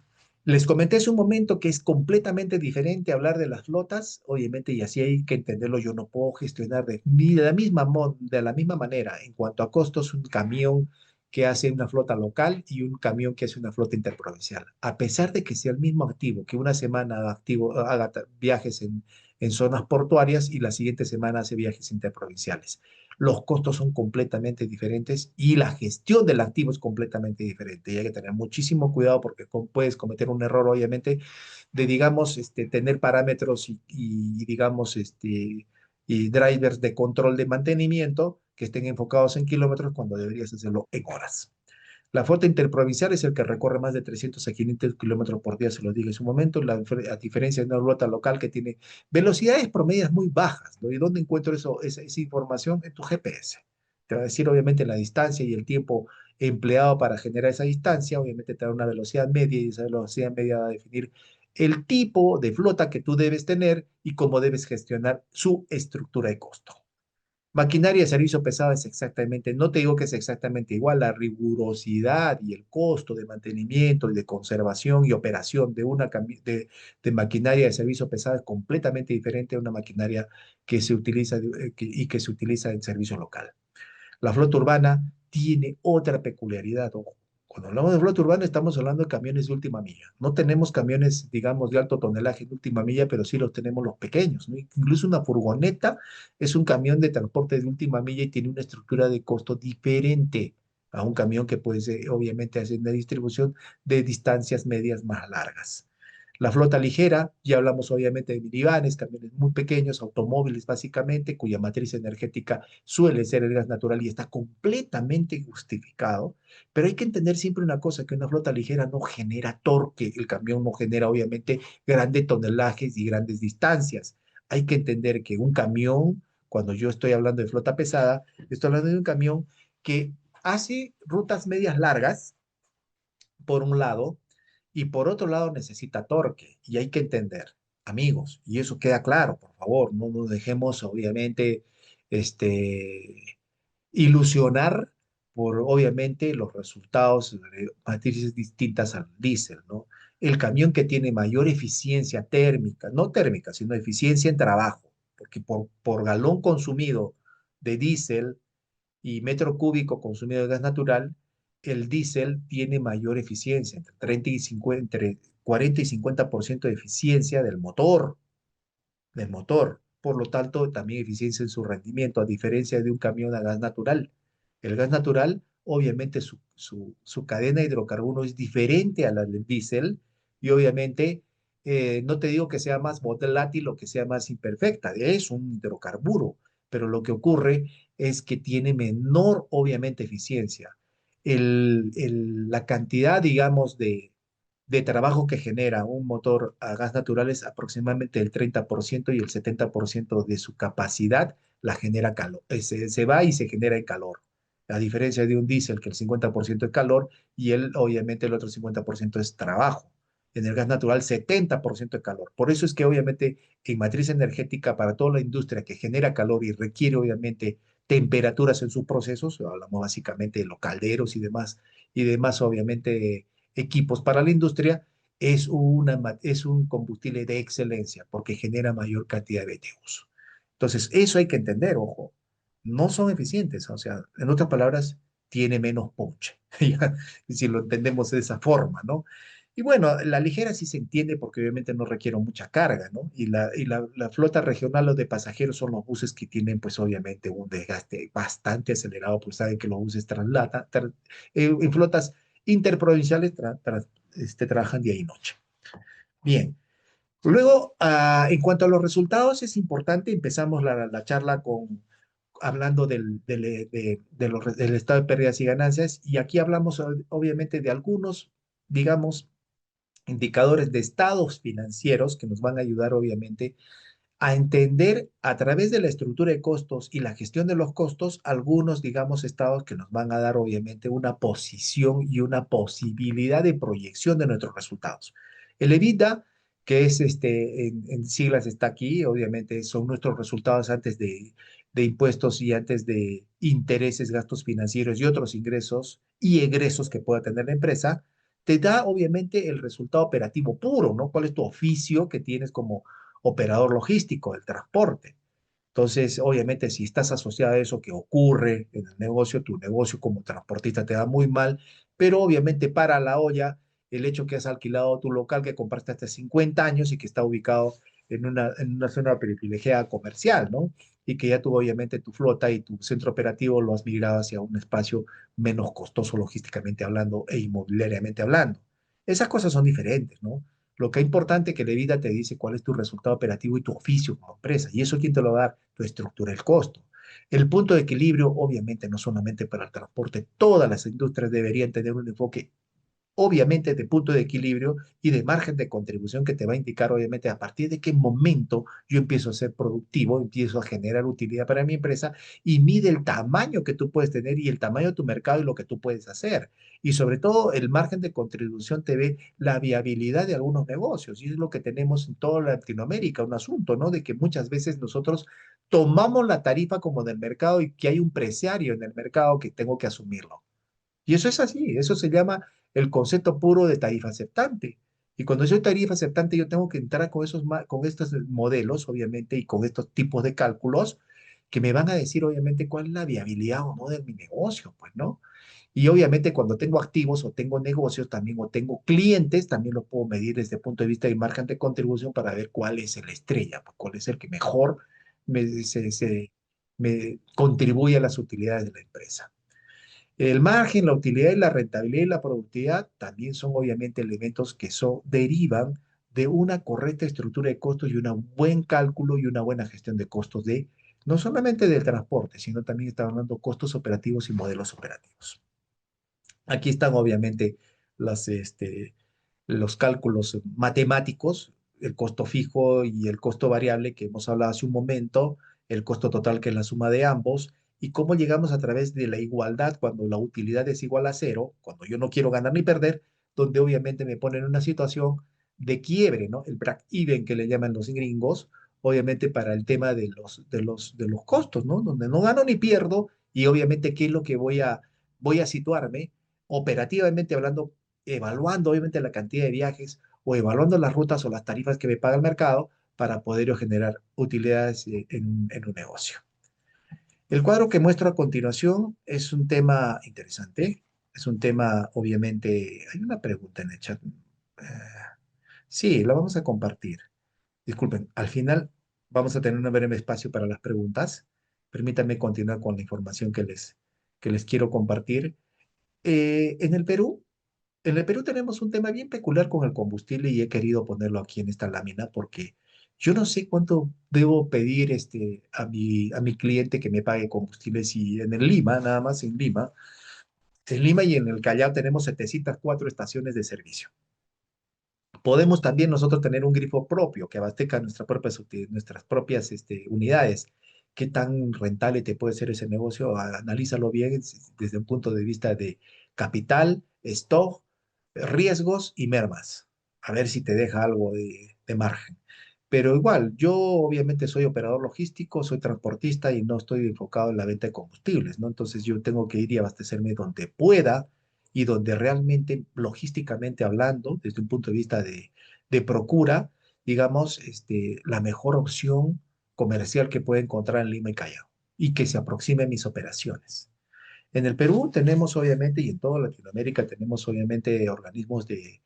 les comenté hace un momento que es completamente diferente hablar de las flotas, obviamente, y así hay que entenderlo. Yo no puedo gestionar ni de la de la misma manera en cuanto a costos un camión que hace una flota local y un camión que hace una flota interprovincial. A pesar de que sea el mismo activo, que una semana haga viajes en zonas portuarias y la siguiente semana hace viajes interprovinciales. Los costos son completamente diferentes y la gestión del activo es completamente diferente. Y hay que tener muchísimo cuidado porque puedes cometer un error, obviamente, de, digamos, tener parámetros digamos, y drivers de control de mantenimiento que estén enfocados en kilómetros cuando deberías hacerlo en horas. La flota interprovincial es el que recorre más de 300 a 500 kilómetros por día, se lo dije en su momento, a diferencia de una flota local que tiene velocidades promedias muy bajas, ¿no? ¿Y dónde encuentro esa información? En tu GPS. Te va a decir, obviamente, la distancia y el tiempo empleado para generar esa distancia, obviamente te da una velocidad media y esa velocidad media va a definir el tipo de flota que tú debes tener y cómo debes gestionar su estructura de costo. Maquinaria de servicio pesado es exactamente, no te digo que es exactamente igual, la rigurosidad y el costo de mantenimiento y de conservación y operación de maquinaria de servicio pesado es completamente diferente a una maquinaria que se utiliza y que se utiliza en servicio local. La flota urbana tiene otra peculiaridad. Ojo. Cuando hablamos de flota urbana estamos hablando de camiones de última milla. No tenemos camiones, digamos, de alto tonelaje de última milla, pero sí los tenemos los pequeños, ¿no? Incluso una furgoneta es un camión de transporte de última milla y tiene una estructura de costo diferente a un camión que puede, obviamente, hacer una distribución de distancias medias más largas. La flota ligera, ya hablamos obviamente de minivanes, camiones muy pequeños, automóviles básicamente, cuya matriz energética suele ser el gas natural y está completamente justificado, pero hay que entender siempre una cosa, que una flota ligera no genera torque, el camión no genera obviamente grandes tonelajes y grandes distancias. Hay que entender que un camión, cuando yo estoy hablando de flota pesada, estoy hablando de un camión que hace rutas medias largas, por un lado, y por otro lado necesita torque, y hay que entender, amigos, y eso queda claro, por favor, no nos dejemos obviamente ilusionar por obviamente los resultados de matrices distintas al diésel, ¿no? El camión que tiene mayor eficiencia térmica, no térmica, sino eficiencia en trabajo, porque por galón consumido de diésel y metro cúbico consumido de gas natural, el diésel tiene mayor eficiencia, entre 30 y 50, entre 40 y 50% de eficiencia del motor. Por lo tanto, también eficiencia en su rendimiento, a diferencia de un camión a gas natural. El gas natural, obviamente, su cadena de hidrocarburos es diferente a la del diésel y obviamente no te digo que sea más volátil o que sea más imperfecta, es un hidrocarburo, pero lo que ocurre es que tiene menor, obviamente, eficiencia. La cantidad, digamos, de trabajo que genera un motor a gas natural es aproximadamente el 30% y el 70% de su capacidad la genera calor. Se va y se genera en calor. A diferencia de un diésel que el 50% es calor y obviamente el otro 50% es trabajo. En el gas natural 70% de calor. Por eso es que obviamente en matriz energética para toda la industria que genera calor y requiere obviamente temperaturas en sus procesos, hablamos básicamente de los calderos y demás obviamente equipos para la industria, es un combustible de excelencia porque genera mayor cantidad de BTUs. Entonces, eso hay que entender, ojo, no son eficientes, o sea, en otras palabras, tiene menos punch, si lo entendemos de esa forma, ¿no? Y bueno, la ligera sí se entiende porque obviamente no requiere mucha carga, ¿no? Y la flota regional o de pasajeros son los buses que tienen, pues obviamente, un desgaste bastante acelerado, pues saben que los buses en flotas interprovinciales trabajan día y noche. Bien. Luego, en cuanto a los resultados, es importante, empezamos la charla hablando del estado de pérdidas y ganancias, y aquí hablamos obviamente de algunos, digamos, indicadores de estados financieros que nos van a ayudar obviamente a entender a través de la estructura de costos y la gestión de los costos algunos, digamos, estados que nos van a dar obviamente una posición y una posibilidad de proyección de nuestros resultados. El EBITDA que es en siglas está aquí, obviamente son nuestros resultados antes de impuestos y antes de intereses, gastos financieros y otros ingresos y egresos que pueda tener la empresa, te da obviamente el resultado operativo puro, ¿no? ¿Cuál es tu oficio que tienes como operador logístico, el transporte? Entonces, obviamente, si estás asociado a eso que ocurre en el negocio, tu negocio como transportista te da muy mal, pero obviamente para la olla el hecho que has alquilado tu local que compraste hasta 50 años y que está ubicado en una zona privilegiada comercial, ¿no? Y que ya tú, obviamente, tu flota y tu centro operativo lo has migrado hacia un espacio menos costoso logísticamente hablando e inmobiliariamente hablando. Esas cosas son diferentes, ¿no? Lo que es importante es que la vida te dice cuál es tu resultado operativo y tu oficio como empresa. ¿Y eso quién te lo va a dar? Tu estructura, el costo. El punto de equilibrio, obviamente, no solamente para el transporte, todas las industrias deberían tener un enfoque obviamente de punto de equilibrio y de margen de contribución que te va a indicar, obviamente, a partir de qué momento yo empiezo a ser productivo, empiezo a generar utilidad para mi empresa y mide el tamaño que tú puedes tener y el tamaño de tu mercado y lo que tú puedes hacer. Y sobre todo, el margen de contribución te ve la viabilidad de algunos negocios. Y es lo que tenemos en toda Latinoamérica, un asunto, ¿no? De que muchas veces nosotros tomamos la tarifa como del mercado y que hay un preciario en el mercado que tengo que asumirlo. Y eso es así, eso se llama el concepto puro de tarifa aceptante. Y cuando soy tarifa aceptante, yo tengo que entrar con con estos modelos, obviamente, y con estos tipos de cálculos que me van a decir, obviamente, cuál es la viabilidad o no de mi negocio, pues, ¿no? Y obviamente cuando tengo activos o tengo negocios también o tengo clientes, también lo puedo medir desde el punto de vista de margen de contribución para ver cuál es la estrella, pues, cuál es el que mejor me contribuye a las utilidades de la empresa. El margen, la utilidad y la rentabilidad y la productividad también son obviamente elementos que derivan de una correcta estructura de costos y un buen cálculo y una buena gestión de costos de no solamente del transporte, sino también estamos hablando de costos operativos y modelos operativos. Aquí están obviamente las, los cálculos matemáticos, el costo fijo y el costo variable que hemos hablado hace un momento, el costo total que es la suma de ambos, y cómo llegamos a través de la igualdad cuando la utilidad es igual a cero, cuando yo no quiero ganar ni perder, donde obviamente me ponen en una situación de quiebre, ¿no? El break-even que le llaman los gringos, obviamente para el tema de los costos, ¿no? Donde no gano ni pierdo y obviamente qué es lo que voy a situarme operativamente hablando, evaluando obviamente la cantidad de viajes o evaluando las rutas o las tarifas que me paga el mercado para poder yo generar utilidades en un negocio. El cuadro que muestro a continuación es un tema interesante, es un tema, obviamente, hay una pregunta en el chat. Sí, la vamos a compartir. Disculpen, al final vamos a tener un breve espacio para las preguntas. Permítanme continuar con la información que les quiero compartir. En el Perú, tenemos un tema bien peculiar con el combustible y he querido ponerlo aquí en esta lámina porque yo no sé cuánto debo pedir a mi cliente que me pague combustible si en el Lima, nada más en Lima y en el Callao tenemos 704 estaciones de servicio. Podemos también nosotros tener un grifo propio que abastezca nuestras propias unidades. ¿Qué tan rentable te puede ser ese negocio? Analízalo bien desde un punto de vista de capital, stock, riesgos y mermas. A ver si te deja algo de margen. Pero igual, yo obviamente soy operador logístico, soy transportista y no estoy enfocado en la venta de combustibles, ¿no? Entonces yo tengo que ir y abastecerme donde pueda y donde realmente, logísticamente hablando, desde un punto de vista de procura, digamos, la mejor opción comercial que pueda encontrar en Lima y Callao y que se aproxime a mis operaciones. En el Perú tenemos obviamente, y en toda Latinoamérica tenemos obviamente organismos de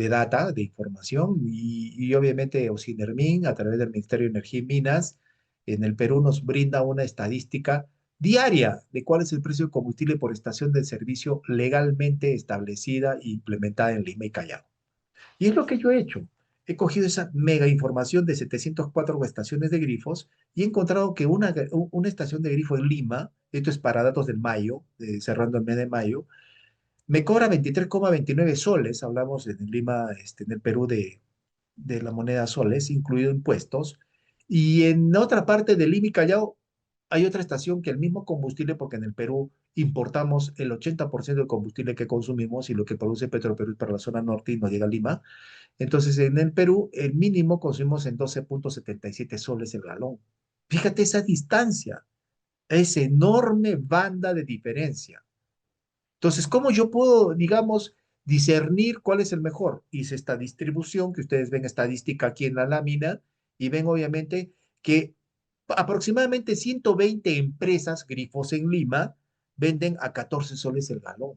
data, de información, y obviamente Ocinermin, a través del Ministerio de Energía y Minas, en el Perú nos brinda una estadística diaria de cuál es el precio de combustible por estación de servicio legalmente establecida e implementada en Lima y Callao. Y es lo que yo he hecho. He cogido esa mega información de 704 estaciones de grifos y he encontrado que una estación de grifo en Lima, esto es para datos del mayo, cerrando el mes de mayo, me cobra 23,29 soles, hablamos en Lima, en el Perú de la moneda soles, incluido impuestos. Y en otra parte de Lima y Callao hay otra estación que el mismo combustible, porque en el Perú importamos el 80% del combustible que consumimos y lo que produce Petroperú es para la zona norte y no llega a Lima, Entonces, en el Perú, el mínimo consumimos en 12,77 soles el galón. Fíjate esa distancia, esa enorme banda de diferencia. Entonces, ¿cómo yo puedo, digamos, discernir cuál es el mejor? Hice esta distribución, que ustedes ven estadística aquí en la lámina, y ven obviamente que aproximadamente 120 empresas, grifos en Lima, venden a 14 soles el galón.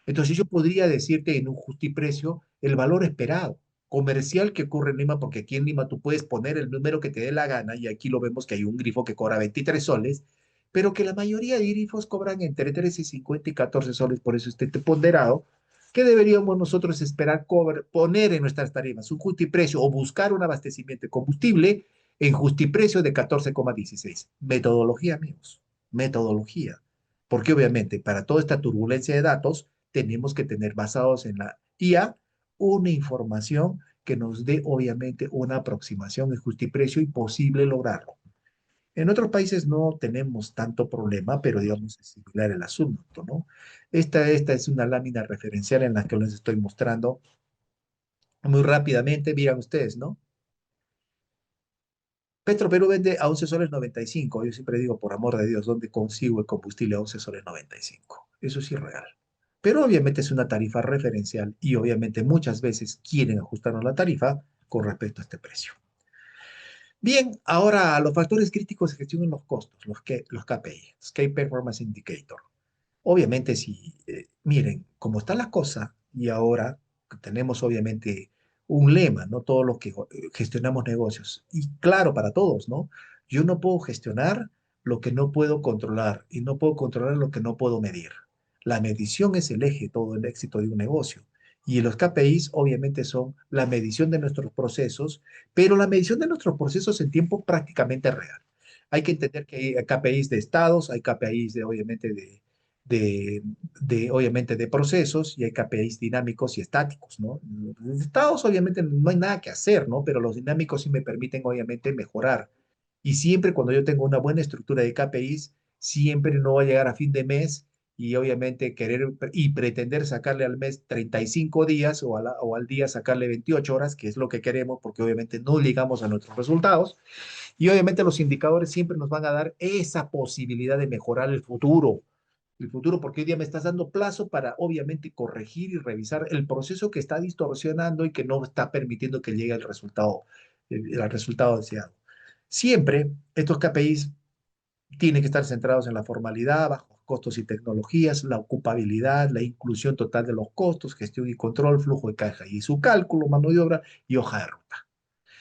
Entonces yo podría decirte en un justiprecio el valor esperado, comercial que ocurre en Lima, porque aquí en Lima tú puedes poner el número que te dé la gana, y aquí lo vemos que hay un grifo que cobra 23 soles, pero que la mayoría de grifos cobran entre 13,50 y 14 soles, por eso este ponderado, que deberíamos nosotros esperar poner en nuestras tarifas un justiprecio o buscar un abastecimiento de combustible en justiprecio de 14,16. Metodología, amigos, metodología. Porque obviamente para toda esta turbulencia de datos, tenemos que tener basados en la IA una información que nos dé obviamente una aproximación de justiprecio y posible lograrlo. En otros países no tenemos tanto problema, pero digamos es similar el asunto, ¿no? Esta es una lámina referencial en la que les estoy mostrando muy rápidamente. Miran ustedes, ¿no? Petroperú vende a 11 soles 95. Yo siempre digo, por amor de Dios, ¿dónde consigo el combustible a 11 soles 95? Eso es irreal. Pero obviamente es una tarifa referencial y obviamente muchas veces quieren ajustarnos la tarifa con respecto a este precio. Bien, ahora los factores críticos de gestión en los costos, los KPI, los Key Performance Indicator. Obviamente, si miren, cómo está la cosa, y ahora tenemos obviamente un lema, ¿no? Todos los que gestionamos negocios. Y claro, para todos, ¿no? Yo no puedo gestionar lo que no puedo controlar y no puedo controlar lo que no puedo medir. La medición es el eje de todo el éxito de un negocio. Y los KPIs obviamente son la medición de nuestros procesos, pero la medición de nuestros procesos en tiempo prácticamente real. Hay que entender que hay KPIs de estados, hay KPIs de, obviamente, de, obviamente, de procesos, y hay KPIs dinámicos y estáticos, ¿no? Los estados, obviamente, no hay nada que hacer, ¿no? Pero los dinámicos sí me permiten, obviamente, mejorar. Y siempre cuando yo tengo una buena estructura de KPIs, siempre no voy a llegar a fin de mes y obviamente querer y pretender sacarle al mes 35 días o al día sacarle 28 horas, que es lo que queremos, porque obviamente no llegamos a nuestros resultados. Y obviamente los indicadores siempre nos van a dar esa posibilidad de mejorar el futuro, porque hoy día me estás dando plazo para obviamente corregir y revisar el proceso que está distorsionando y que no está permitiendo que llegue el resultado deseado. Siempre estos KPIs tienen que estar centrados en la formalidad, bajos costos y tecnologías, la ocupabilidad, la inclusión total de los costos, gestión y control, flujo de caja y su cálculo, mano de obra y hoja de ruta.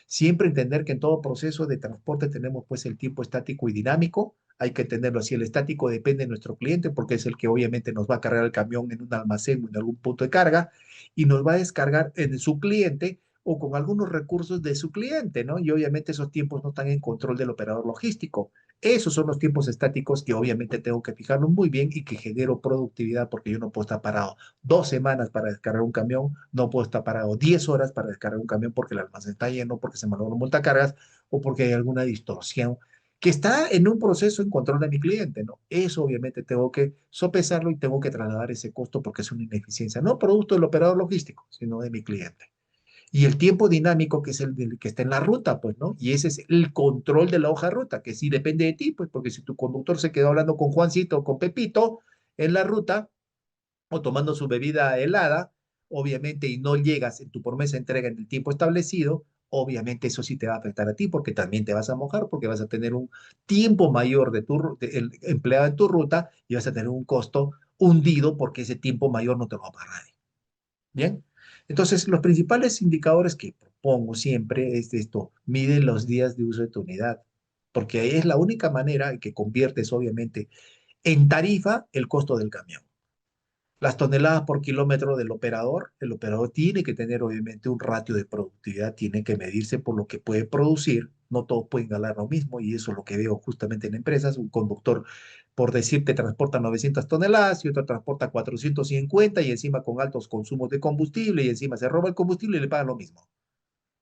Siempre entender que en todo proceso de transporte tenemos pues el tiempo estático y dinámico. Hay que entenderlo así. El estático depende de nuestro cliente porque es el que obviamente nos va a cargar el camión en un almacén o en algún punto de carga y nos va a descargar en su cliente o con algunos recursos de su cliente, ¿no? Y obviamente esos tiempos no están en control del operador logístico. Esos son los tiempos estáticos que obviamente tengo que fijarlo muy bien y que genero productividad, porque yo no puedo estar parado 2 semanas para descargar un camión, no puedo estar parado 10 horas para descargar un camión porque el almacén está lleno, porque se me logró montacargas o porque hay alguna distorsión que está en un proceso en control de mi cliente, ¿no? Eso obviamente tengo que sopesarlo y tengo que trasladar ese costo porque es una ineficiencia, no producto del operador logístico, sino de mi cliente. Y el tiempo dinámico, que es el que está en la ruta, pues, ¿no? Y ese es el control de la hoja de ruta, que sí depende de ti, pues, porque si tu conductor se quedó hablando con Juancito o con Pepito en la ruta, o tomando su bebida helada, obviamente, y no llegas en tu promesa de entrega en el tiempo establecido, obviamente eso sí te va a afectar a ti, porque también te vas a mojar, porque vas a tener un tiempo mayor el empleado en tu ruta y vas a tener un costo hundido porque ese tiempo mayor no te lo va a pagar nadie. Bien, entonces los principales indicadores que propongo siempre es esto: mide los días de uso de tu unidad, porque es la única manera en que conviertes obviamente en tarifa el costo del camión. Las toneladas por kilómetro del operador, el operador tiene que tener obviamente un ratio de productividad, tiene que medirse por lo que puede producir, no todos pueden ganar lo mismo, y eso es lo que veo justamente en empresas. Un conductor, por decirte, transporta 900 toneladas y otro transporta 450, y encima con altos consumos de combustible, y encima se roba el combustible y le pagan lo mismo.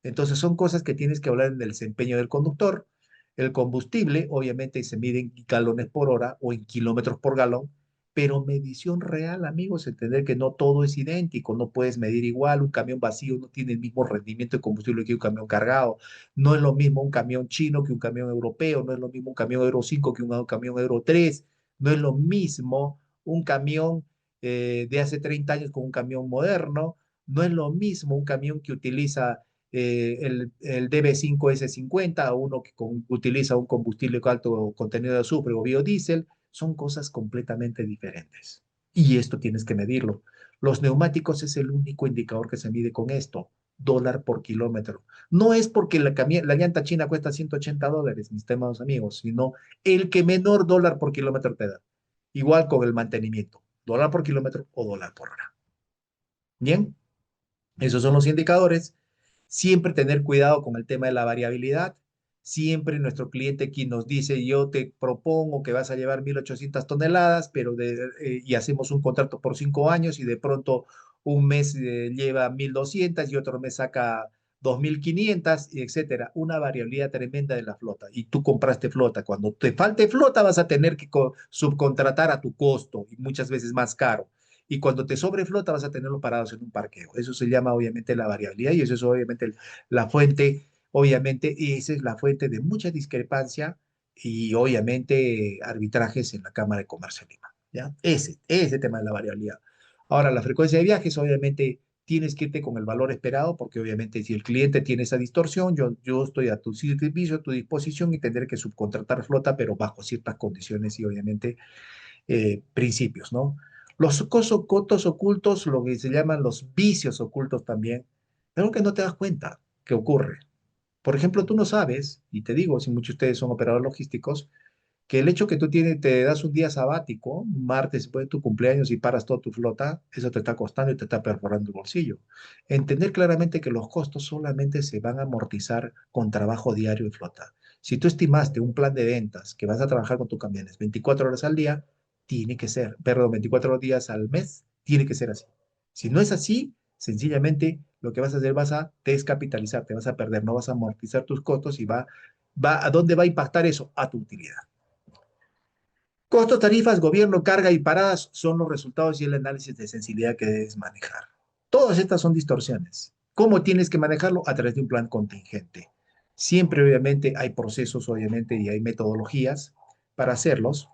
Entonces son cosas que tienes que hablar en el desempeño del conductor. El combustible obviamente se mide en galones por hora o en kilómetros por galón, pero medición real, amigos, entender que no todo es idéntico, no puedes medir igual, un camión vacío no tiene el mismo rendimiento de combustible que un camión cargado, no es lo mismo un camión chino que un camión europeo, no es lo mismo un camión Euro 5 que un camión Euro 3, no es lo mismo un camión de hace 30 años con un camión moderno, no es lo mismo un camión que utiliza el DB5S50 a uno que utiliza un combustible con alto contenido de azufre o biodiesel, son cosas completamente diferentes. Y esto tienes que medirlo. Los neumáticos es el único indicador que se mide con esto, dólar por kilómetro. No es porque la llanta china cuesta $180, mis estimados amigos, sino el que menor dólar por kilómetro te da. Igual con el mantenimiento, dólar por kilómetro o dólar por hora. Bien, esos son los indicadores. Siempre tener cuidado con el tema de la variabilidad. Siempre nuestro cliente quien nos dice, yo te propongo que vas a llevar 1.800 toneladas, y hacemos un contrato por 5 años y de pronto un mes lleva 1.200 y otro mes saca 2.500, y etcétera. Una variabilidad tremenda de la flota. Y tú compraste flota. Cuando te falte flota vas a tener que subcontratar a tu costo y muchas veces más caro. Y cuando te sobre flota vas a tenerlo parados en un parqueo. Eso se llama obviamente la variabilidad y eso es obviamente la fuente, obviamente, y esa es la fuente de mucha discrepancia y obviamente arbitrajes en la Cámara de Comercio de Lima. ¿Ya? Ese tema de la variabilidad. Ahora, la frecuencia de viajes, obviamente, tienes que irte con el valor esperado, porque obviamente si el cliente tiene esa distorsión, yo estoy a tu servicio, a tu disposición y tendré que subcontratar flota, pero bajo ciertas condiciones y obviamente principios, ¿no? Los cotos ocultos, lo que se llaman los vicios ocultos también, algo que no te das cuenta que ocurre. Por ejemplo, tú no sabes, y te digo, si muchos de ustedes son operadores logísticos, que el hecho que tú te das un día sabático, un martes después de tu cumpleaños y paras toda tu flota, eso te está costando y te está perforando el bolsillo. Entender claramente que los costos solamente se van a amortizar con trabajo diario y flota. Si tú estimaste un plan de ventas que vas a trabajar con tus camiones 24 horas al día, tiene que ser, perdón, 24 días al mes, tiene que ser así. Si no es así, sencillamente lo que vas a hacer vas a descapitalizar, te vas a perder, no vas a amortizar tus costos y ¿a dónde va a impactar eso? A tu utilidad. Costos, tarifas, gobierno, carga y paradas son los resultados y el análisis de sensibilidad que debes manejar. Todas estas son distorsiones. ¿Cómo tienes que manejarlo? A través de un plan contingente. Siempre, obviamente, hay procesos, obviamente, y hay metodologías para hacerlos.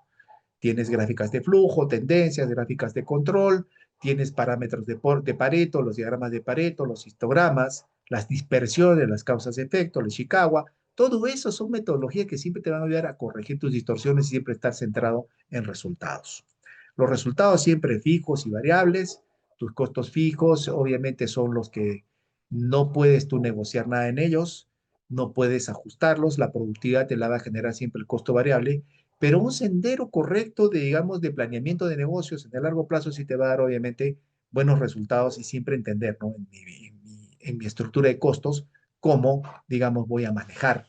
Tienes gráficas de flujo, tendencias, gráficas de control, tienes parámetros de Pareto, los diagramas de Pareto, los histogramas, las dispersiones, las causas de efecto, el Ishikawa. Todo eso son metodologías que siempre te van a ayudar a corregir tus distorsiones y siempre estar centrado en resultados. Los resultados siempre fijos y variables. Tus costos fijos obviamente son los que no puedes tú negociar nada en ellos, no puedes ajustarlos, la productividad te la va a generar siempre el costo variable, pero un sendero correcto de, digamos, de planeamiento de negocios en el largo plazo sí te va a dar, obviamente, buenos resultados y siempre entender, ¿no? En mi estructura de costos, cómo, digamos, voy a manejar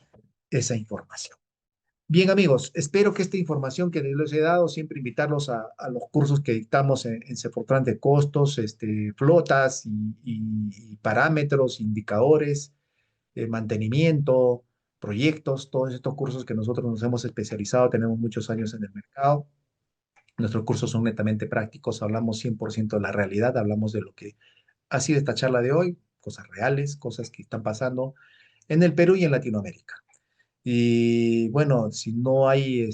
esa información. Bien, amigos, espero que esta información que les he dado, siempre invitarlos a los cursos que dictamos en Cefortran de costos, flotas y parámetros, indicadores, mantenimiento, proyectos, todos estos cursos que nosotros nos hemos especializado, tenemos muchos años en el mercado. Nuestros cursos son netamente prácticos, hablamos 100% de la realidad, hablamos de lo que ha sido esta charla de hoy, cosas reales, cosas que están pasando en el Perú y en Latinoamérica. Y bueno, si no hay,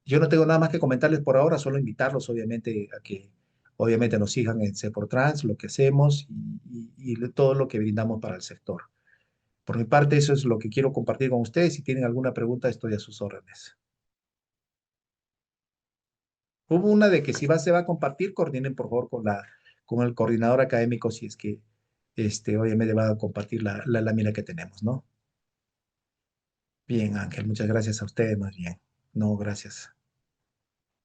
yo no tengo nada más que comentarles por ahora, solo invitarlos obviamente a que obviamente nos sigan en Trans, lo que hacemos y todo lo que brindamos para el sector. Por mi parte, eso es lo que quiero compartir con ustedes. Si tienen alguna pregunta, estoy a sus órdenes. Hubo una de que si se va a compartir, coordinen por favor con el coordinador académico si es que obviamente va a compartir la lámina que tenemos, ¿no? Bien, Ángel, muchas gracias a ustedes, más bien. No, gracias.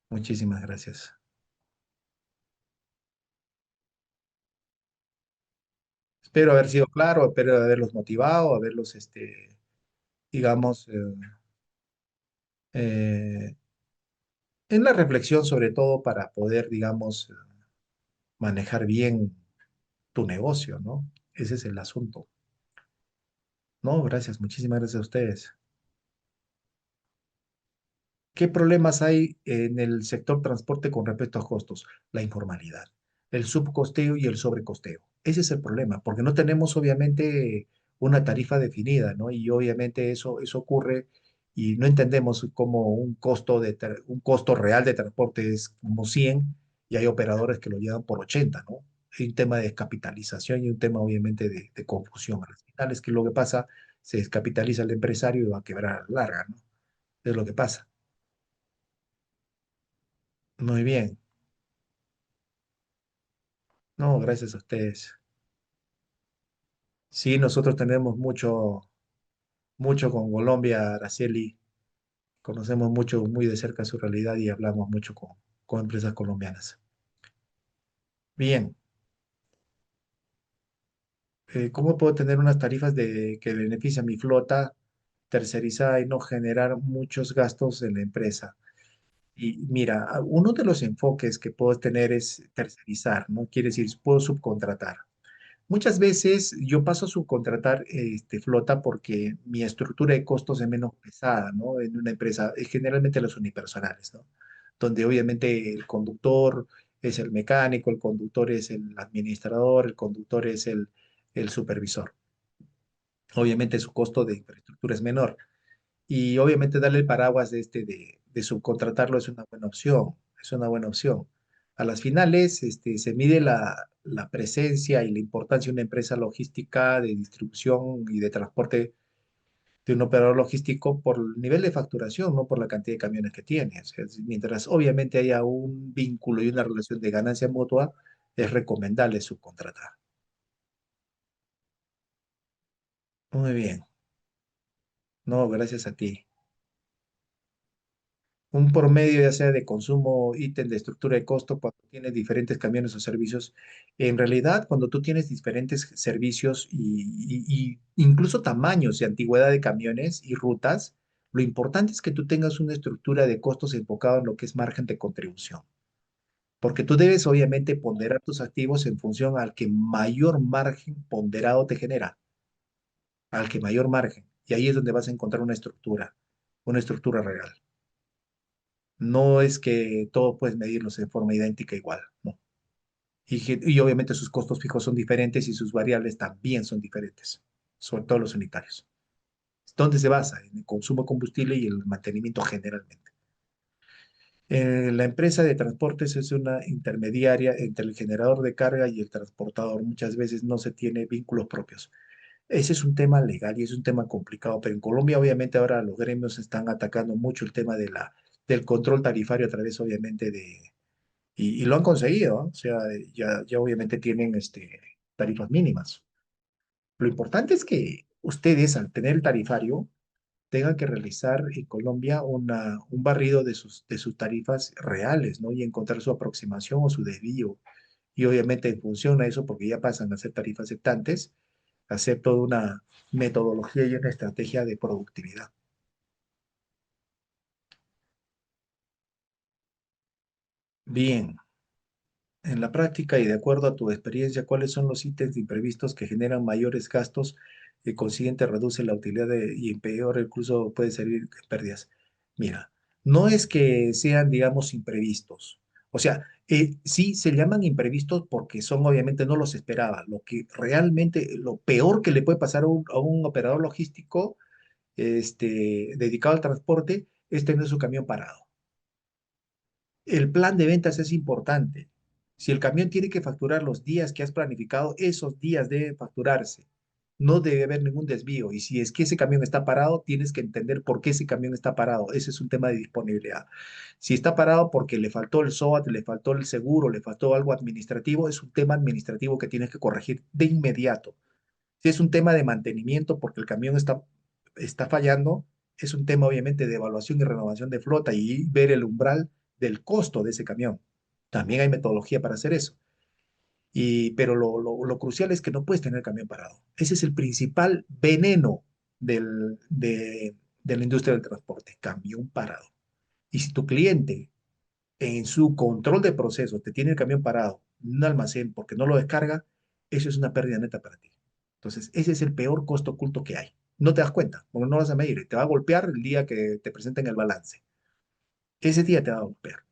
Muchísimas gracias. Espero haber sido claro, espero haberlos motivado, haberlos, digamos, eh, en la reflexión sobre todo para poder, digamos, manejar bien tu negocio, ¿no? Ese es el asunto. No, gracias, muchísimas gracias a ustedes. ¿Qué problemas hay en el sector transporte con respecto a costos? La informalidad, el subcosteo y el sobrecosteo. Ese es el problema, porque no tenemos obviamente una tarifa definida, ¿no? Y obviamente eso ocurre y no entendemos cómo un costo real de transporte es como 100 y hay operadores que lo llevan por 80, ¿no? Hay un tema de descapitalización y un tema obviamente de confusión. Al final es que lo que pasa, se descapitaliza el empresario y va a quebrar a la larga, ¿no? Es lo que pasa. Muy bien. No, gracias a ustedes. Sí, nosotros tenemos mucho con Colombia, Araceli. Conocemos mucho, muy de cerca su realidad y hablamos mucho con empresas colombianas. Bien, ¿cómo puedo tener unas tarifas que benefician mi flota tercerizada y no generar muchos gastos en la empresa? Y mira, uno de los enfoques que puedo tener es tercerizar, ¿no? Quiere decir, puedo subcontratar. Muchas veces yo paso a subcontratar flota porque mi estructura de costos es menos pesada, ¿no? En una empresa, generalmente los unipersonales, ¿no? Donde obviamente el conductor es el mecánico, el conductor es el administrador, el conductor es el supervisor. Obviamente su costo de infraestructura es menor. Y obviamente darle el paraguas de subcontratarlo es una buena opción, es una buena opción. A las finales, se mide la presencia y la importancia de una empresa logística de distribución y de transporte de un operador logístico por el nivel de facturación, no por la cantidad de camiones que tiene. O sea, mientras obviamente haya un vínculo y una relación de ganancia mutua, es recomendable subcontratar. Muy bien. No, gracias a ti. Un promedio ya sea de consumo, ítem de estructura de costo, cuando tienes diferentes camiones o servicios. En realidad, cuando tú tienes diferentes servicios y incluso tamaños y antigüedad de camiones y rutas, lo importante es que tú tengas una estructura de costos enfocada en lo que es margen de contribución. Porque tú debes obviamente ponderar tus activos en función al que mayor margen ponderado te genera, al que mayor margen. Y ahí es donde vas a encontrar una estructura real. No es que todo puedes medirlos de forma idéntica igual, ¿no? Y obviamente sus costos fijos son diferentes y sus variables también son diferentes, sobre todo los unitarios. ¿Dónde se basa? En el consumo de combustible y el mantenimiento generalmente. La empresa de transportes es una intermediaria entre el generador de carga y el transportador. Muchas veces no se tiene vínculos propios. Ese es un tema legal y es un tema complicado, pero en Colombia obviamente ahora los gremios están atacando mucho el tema del control tarifario a través obviamente y lo han conseguido, ¿no? O sea, ya obviamente tienen tarifas mínimas. Lo importante es que ustedes, al tener el tarifario, tengan que realizar en Colombia un barrido de sus tarifas reales, ¿no? Y encontrar su aproximación o su desvío. Y obviamente en función a eso, porque ya pasan a ser tarifas aceptantes, hacer toda una metodología y una estrategia de productividad. Bien, en la práctica y de acuerdo a tu experiencia, ¿cuáles son los ítems de imprevistos que generan mayores gastos y consiguiente reduce la utilidad y empeora, incluso puede servir pérdidas? Mira, no es que sean, digamos, imprevistos. O sea, sí se llaman imprevistos porque son, obviamente, no los esperaba. Lo que realmente, lo peor que le puede pasar a un operador logístico, dedicado al transporte, es tener su camión parado. El plan de ventas es importante. Si el camión tiene que facturar los días que has planificado, esos días deben facturarse. No debe haber ningún desvío. Y si es que ese camión está parado, tienes que entender por qué ese camión está parado. Ese es un tema de disponibilidad. Si está parado porque le faltó el SOAT, le faltó el seguro, le faltó algo administrativo, es un tema administrativo que tienes que corregir de inmediato. Si es un tema de mantenimiento porque el camión está fallando, es un tema obviamente de evaluación y renovación de flota y ver el umbral del costo de ese camión. También hay metodología para hacer eso. Pero lo crucial es que no puedes tener el camión parado. Ese es el principal veneno de la industria del transporte, camión parado. Y si tu cliente en su control de proceso te tiene el camión parado en un almacén porque no lo descarga, eso es una pérdida neta para ti. Entonces, ese es el peor costo oculto que hay. No te das cuenta, porque no vas a medir, te va a golpear el día que te presenten el balance. ese día te va a golpear.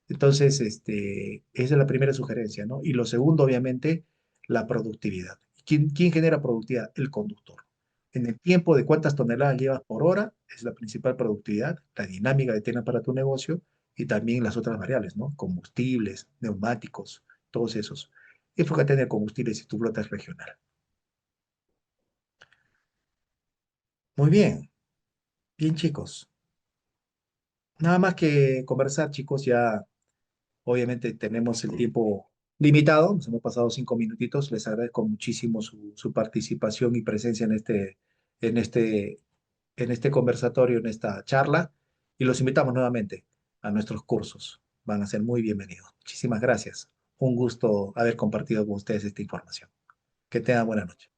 Entonces, esa es la primera sugerencia, ¿no? Y lo segundo, obviamente, la productividad. ¿Quién genera productividad? El conductor. En el tiempo de cuántas toneladas llevas por hora es la principal productividad, la dinámica que tienes para tu negocio y también las otras variables, ¿no? Combustibles, neumáticos, todos esos. Enfócate en el combustible si tu flota es regional. Muy bien, bien chicos. Nada más que conversar, chicos, ya obviamente tenemos el tiempo limitado, nos hemos pasado 5 minutitos. Les agradezco muchísimo su participación y presencia en este, en este conversatorio, en esta charla, y los invitamos nuevamente a nuestros cursos. Van a ser muy bienvenidos. Muchísimas gracias. Un gusto haber compartido con ustedes esta información. Que tengan buena noche.